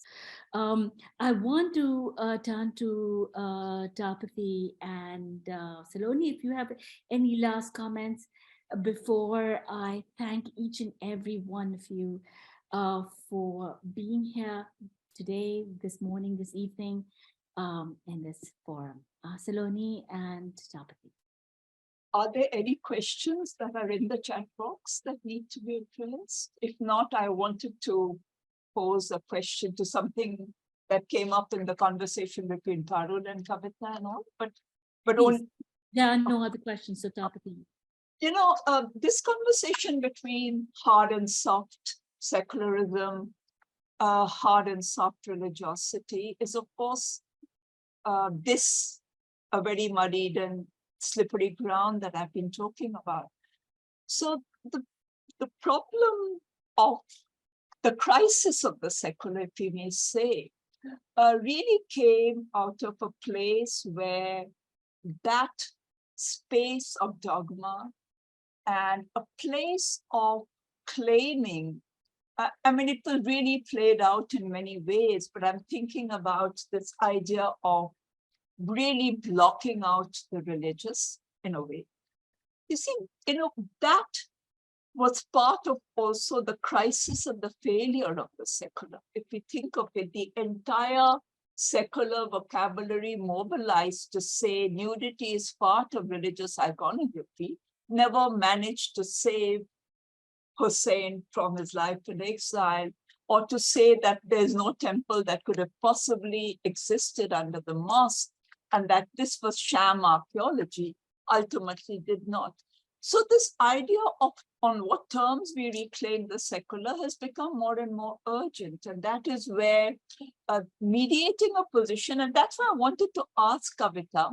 I want to turn to Tapati and Saloni, if you have any last comments before I thank each and every one of you for being here today, this morning, this evening, in this forum. Saloni and Tapati. Are there any questions that are in the chat box that need to be addressed? If not, I wanted to pose a question to something that came up in the conversation between Tarun and Kavita and all, but There are no other questions, so Tapati. You know, this conversation between hard and soft secularism, hard and soft religiosity is, of course, this a very muddied and slippery ground that I've been talking about. So the problem of the crisis of the secular, if we may say, really came out of a place where that space of dogma and a place of claiming, I mean, it was really played out in many ways, but I'm thinking about this idea of really blocking out the religious in a way. You see, that was part of also the crisis and the failure of the secular. If we think of it, the entire secular vocabulary mobilized to say nudity is part of religious iconography never managed to save Hussein from his life in exile, or to say that there's no temple that could have possibly existed under the mosque, and that this was sham archaeology, ultimately did not. So this idea of on what terms we reclaim the secular has become more and more urgent. And that is where mediating a position, and that's why I wanted to ask Kavita,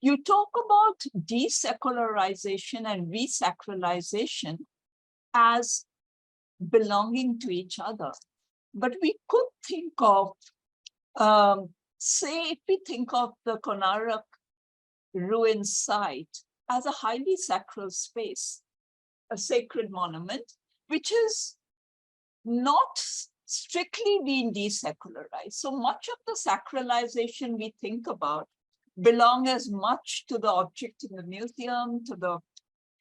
you talk about desecularization and resacralization as belonging to each other. But we could think of, say, if we think of the Konarak ruin site as a highly sacral space, a sacred monument, which is not strictly being desecularized. So much of the sacralization we think about belong as much to the object in the museum, to the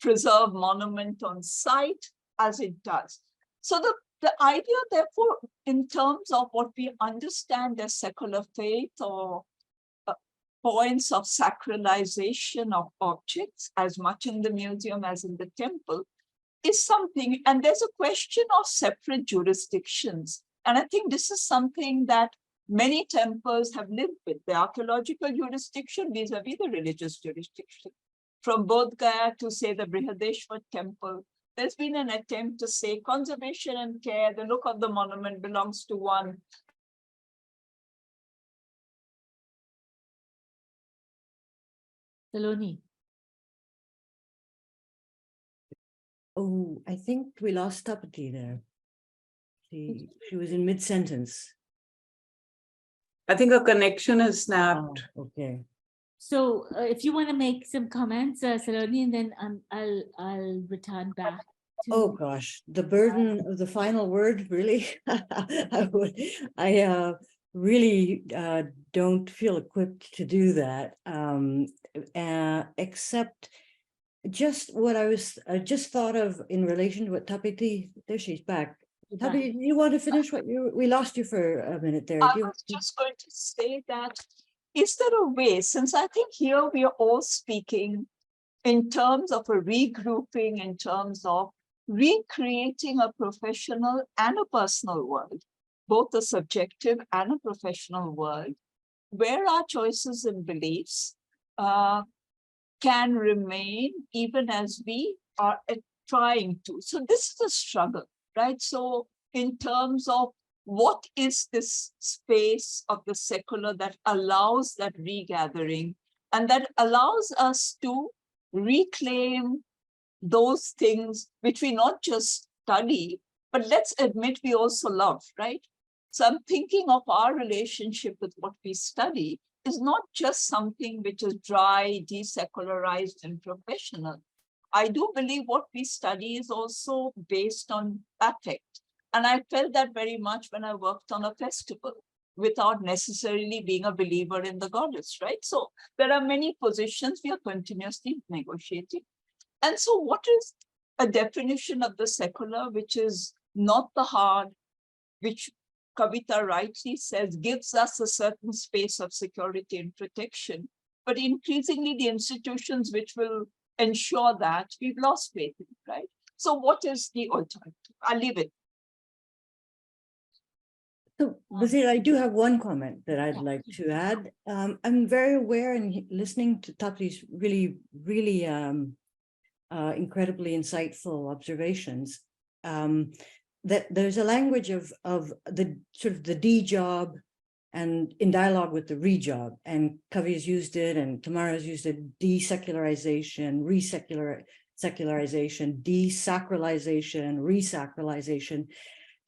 preserved monument on site, as it does. So the idea, therefore, in terms of what we understand as secular faith or points of sacralization of objects, as much in the museum as in the temple, is something, and there's a question of separate jurisdictions. And I think this is something that many temples have lived with, the archaeological jurisdiction vis-a-vis the religious jurisdiction. From Bodh Gaya to, say, the Brihadeshwar temple, there's been an attempt to say conservation and care, the look of the monument belongs to one. Saloni. Oh, I think we lost Tapati there. She was in mid-sentence. I think a connection has snapped. Oh, okay. So if you want to make some comments, Saloni, and then I'll return back to. Oh gosh, the burden of the final word, really? I really don't feel equipped to do that, except just what I just thought of in relation to what Tapiti, there she's back. Tapiti, do you want to finish what we lost you for a minute there? I was just going to say that, is there a way, since I think here we are all speaking in terms of a regrouping, in terms of recreating a professional and a personal world, both a subjective and a professional world, where our choices and beliefs can remain even as we are trying to. So this is a struggle, right? So in terms of what is this space of the secular that allows that regathering and that allows us to reclaim those things which we not just study, but let's admit we also love, right? So I'm thinking of our relationship with what we study is not just something which is dry, desecularized, and professional. I do believe what we study is also based on affect. And I felt that very much when I worked on a festival without necessarily being a believer in the goddess, right? So there are many positions we are continuously negotiating. And so what is a definition of the secular, which is not the hard, which Kavita rightly says gives us a certain space of security and protection, but increasingly the institutions which will ensure that we've lost faith in, right? So what is the alternative? I'll leave it. So, Bazir, I do have one comment that I'd like to add. I'm very aware and listening to Tapri's really incredibly insightful observations, that there's a language of the sort of the D job and in dialogue with the re job, and Kavi has used it and Tamara has used it, desecularization, secularization, desacralization, resacralization,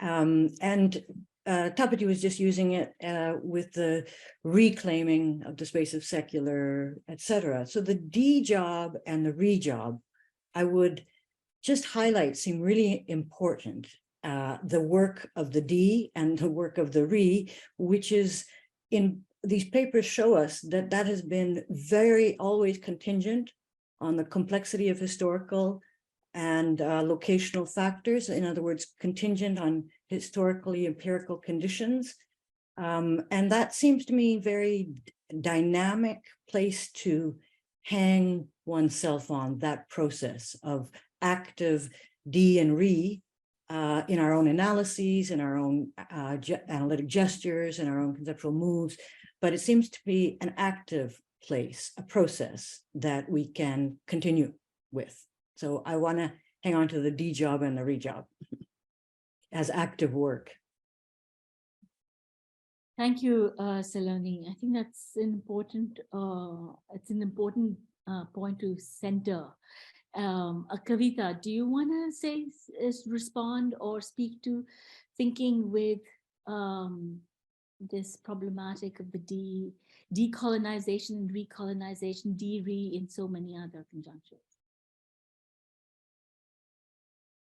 and Tapati was just using it with the reclaiming of the space of secular, etc. So the D job and the re job, I would just highlight, seem really important. The work of the D and the work of the re, which is in these papers show us that that has been very always contingent on the complexity of historical and locational factors. In other words, contingent on historically empirical conditions. And that seems to me very dynamic place to hang oneself on, that process of active D and re in our own analyses, in our own analytic gestures, in our own conceptual moves. But it seems to be an active place, a process that we can continue with. So I want to hang on to the D job and the re job as active work. Thank you, Saloni. I think that's an important. It's an important point to center. Kavita, do you want to say, respond or speak to thinking with this problematic of the decolonization and recolonization, de-re in so many other conjunctions?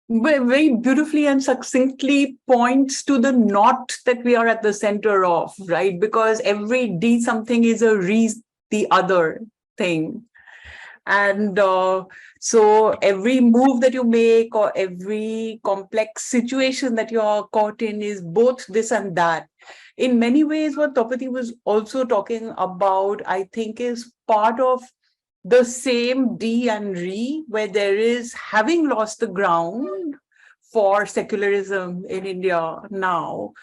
Very beautifully and succinctly points to the knot that we are at the center of, right? Because every D something is a re the other thing. And so every move that you make or every complex situation that you are caught in is both this and that. In many ways, what Taupati was also talking about, I think, is part of the same D and re, where there is, having lost the ground for secularism in India now,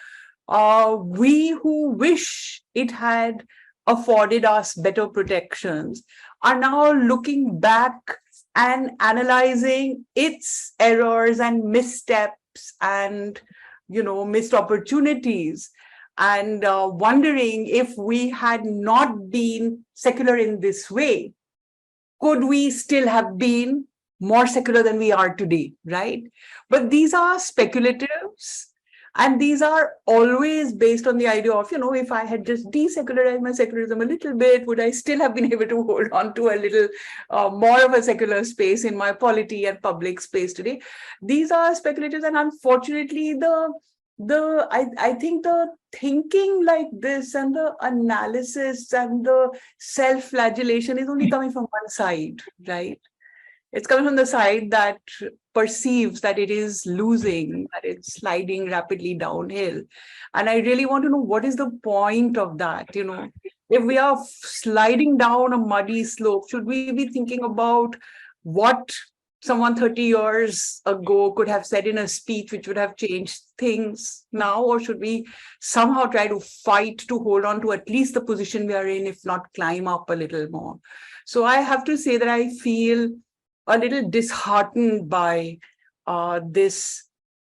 we who wish it had afforded us better protections are now looking back and analyzing its errors and missteps and, missed opportunities, and wondering if we had not been secular in this way, could we still have been more secular than we are today, right? But these are speculatives, and these are always based on the idea of, if I had just desecularized my secularism a little bit, would I still have been able to hold on to a little more of a secular space in my polity and public space today? These are speculatives, and unfortunately, I think the thinking like this and the analysis and the self-flagellation is only coming from one side, right? It's coming from the side that perceives that it is losing, that it's sliding rapidly downhill. And I really want to know, what is the point of that? If we are sliding down a muddy slope, should we be thinking about what someone 30 years ago could have said in a speech which would have changed things now? Or should we somehow try to fight to hold on to at least the position we are in, if not climb up a little more? So I have to say that I feel a little disheartened by this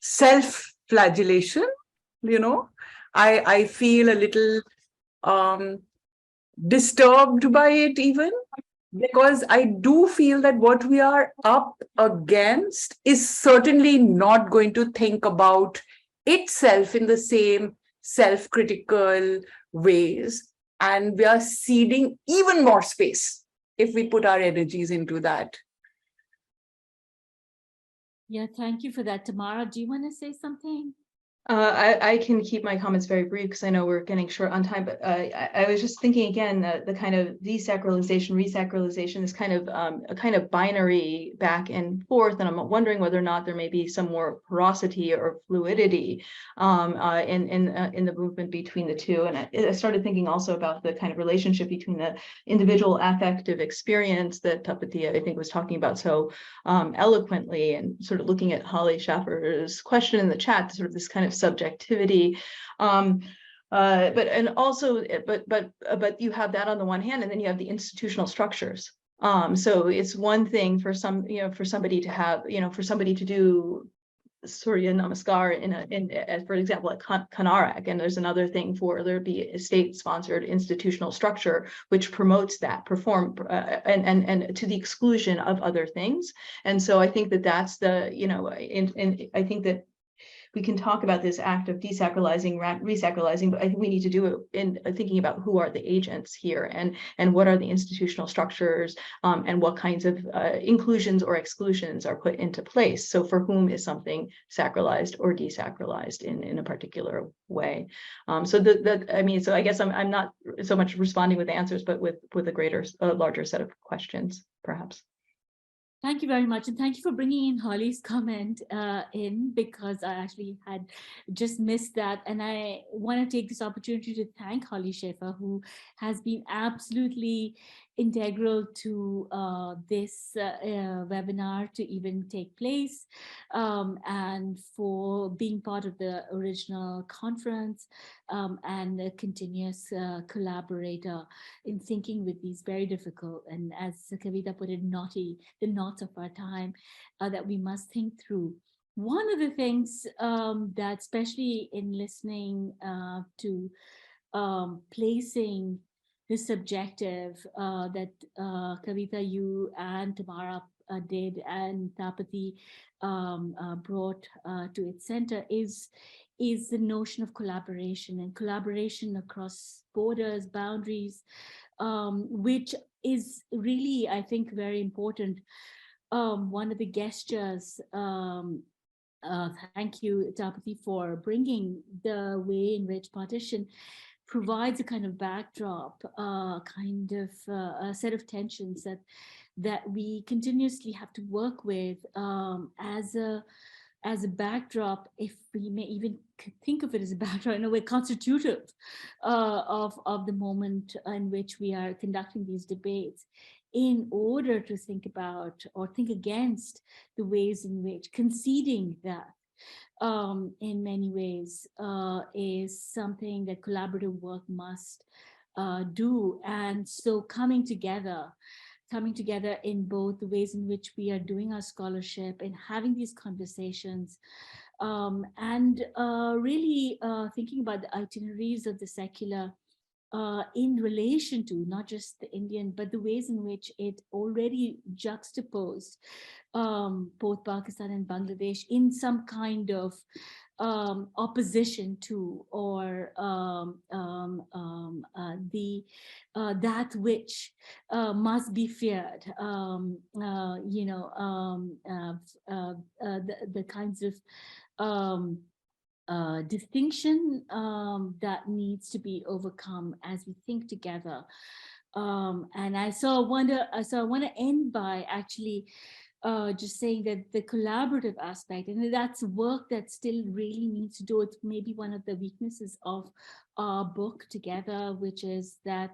self-flagellation, I feel a little disturbed by it even, because I do feel that what we are up against is certainly not going to think about itself in the same self-critical ways. And we are ceding even more space if we put our energies into that. Yeah, thank you for that. Tamara, do you want to say something? I can keep my comments very brief because I know we're getting short on time, but I was just thinking again that the kind of desacralization, resacralization is kind of a kind of binary back and forth, and I'm wondering whether or not there may be some more porosity or fluidity in the movement between the two. And I started thinking also about the kind of relationship between the individual affective experience that Tapati, I think, was talking about so eloquently, and sort of looking at Holly Schaffer's question in the chat, sort of this kind of subjectivity. But you have that on the one hand, and then you have the institutional structures. So it's one thing for for somebody to have, for somebody to do Surya Namaskar for example, at Kanarak, and there's another thing for there be a state-sponsored institutional structure which promotes that and to the exclusion of other things. And so I think that that's the, and I think that we can talk about this act of desacralizing, resacralizing, but I think we need to do it in thinking about who are the agents here and what are the institutional structures and what kinds of inclusions or exclusions are put into place. So for whom is something sacralized or desacralized in a particular way? So so I guess I'm not so much responding with answers, but with a larger set of questions, perhaps. Thank you very much. And thank you for bringing in Holly's comment in, because I actually had just missed that. And I want to take this opportunity to thank Holly Schaefer, who has been absolutely integral to this webinar to even take place, and for being part of the original conference, and a continuous collaborator in thinking with these very difficult, and as Kavita put it, the knots of our time that we must think through. One of the things that, especially in listening to placing the subjective that Kavita, you and Tamara did, and Tapati brought to its center, is the notion of collaboration, and collaboration across borders, boundaries, which is really, I think, very important. One of the gestures, thank you, Tapati, for bringing the way in which partition provides a kind of backdrop, kind of a set of tensions that we continuously have to work with as a backdrop, if we may even think of it as a backdrop in a way constitutive of the moment in which we are conducting these debates, in order to think about or think against the ways in which conceding that in many ways is something that collaborative work must do. And so coming together in both the ways in which we are doing our scholarship and having these conversations, and really thinking about the itineraries of the secular in relation to not just the Indian, but the ways in which it already juxtaposed both Pakistan and Bangladesh in some kind of opposition to, or that which must be feared, the kinds of distinction that needs to be overcome as we think together. And I want to end by actually just saying that the collaborative aspect, and that's work that still really needs to do. It's maybe one of the weaknesses of our book together, which is that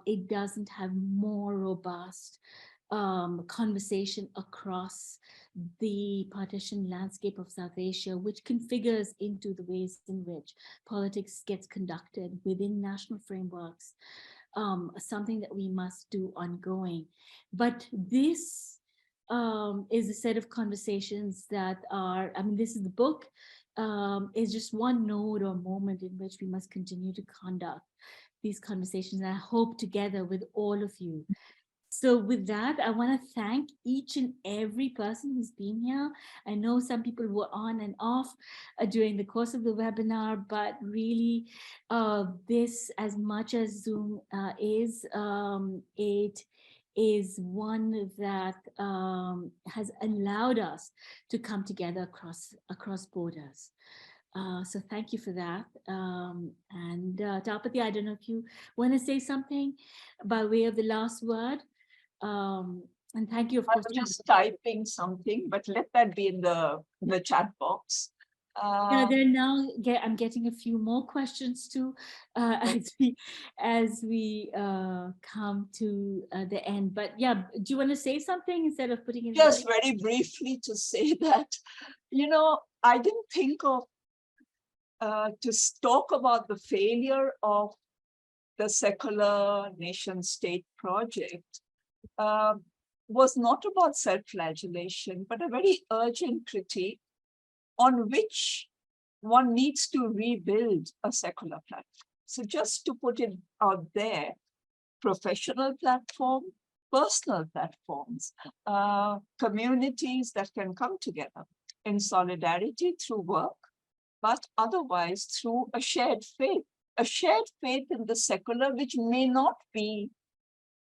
it doesn't have more robust conversation across the partition landscape of South Asia, which configures into the ways in which politics gets conducted within national frameworks, something that we must do ongoing. But this is a set of conversations that are, this is the book, is just one node or moment in which we must continue to conduct these conversations, and I hope together with all of you. So with that, I want to thank each and every person who's been here. I know some people were on and off during the course of the webinar, but really this, as much as Zoom is, it is one that has allowed us to come together across borders. So thank you for that. And Tapati, I don't know if you want to say something by way of the last word. And thank you, of course. I'm just typing something, but let that be in the chat box. Yeah, I'm getting a few more questions too as we come to the end. But yeah, do you want to say something instead of putting it? Just very briefly to say that, I didn't think of to talk about the failure of the secular nation-state project was not about self-flagellation, but a very urgent critique on which one needs to rebuild a secular platform. So just to put it out there, professional platform, personal platforms, communities that can come together in solidarity through work, but otherwise through a shared faith in the secular, which may not be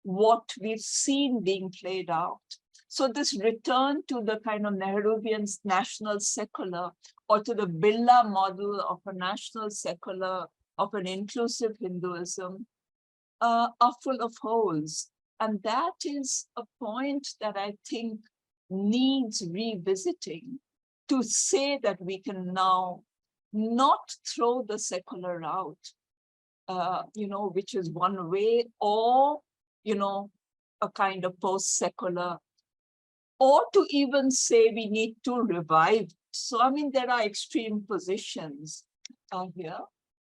what we've seen being played out. So this return to the kind of Nehruvian national secular, or to the Birla model of a national secular, of an inclusive Hinduism, are full of holes. And that is a point that I think needs revisiting, to say that we can now not throw the secular out, which is one way, or, a kind of post-secular, or to even say we need to revive. So, I mean, there are extreme positions here.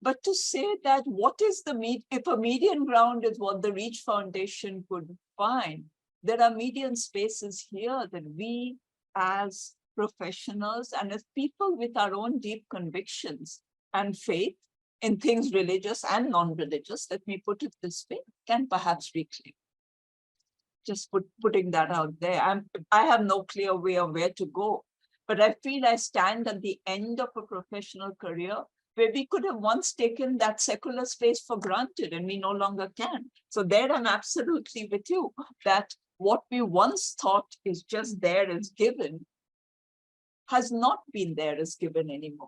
But to say that what is if a median ground is what the Reach Foundation could find, there are median spaces here that we as professionals and as people with our own deep convictions and faith in things religious and non-religious, let me put it this way, can perhaps reclaim. Just putting that out there. I have no clear way of where to go, but I feel I stand at the end of a professional career where we could have once taken that secular space for granted, and we no longer can. So there I'm absolutely with you, that what we once thought is just there as given has not been there as given anymore.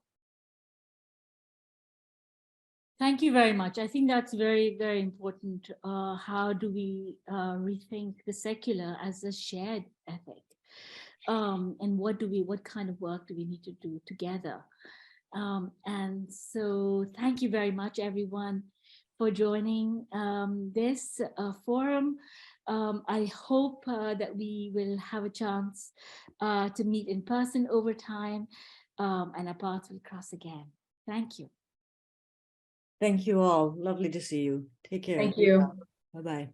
Thank you very much. I think that's very, very important. How do we rethink the secular as a shared ethic? And what kind of work do we need to do together? And so thank you very much, everyone, for joining this forum. I hope that we will have a chance to meet in person over time, and our paths will cross again. Thank you. Thank you all. Lovely to see you. Take care. Thank you. Bye-bye.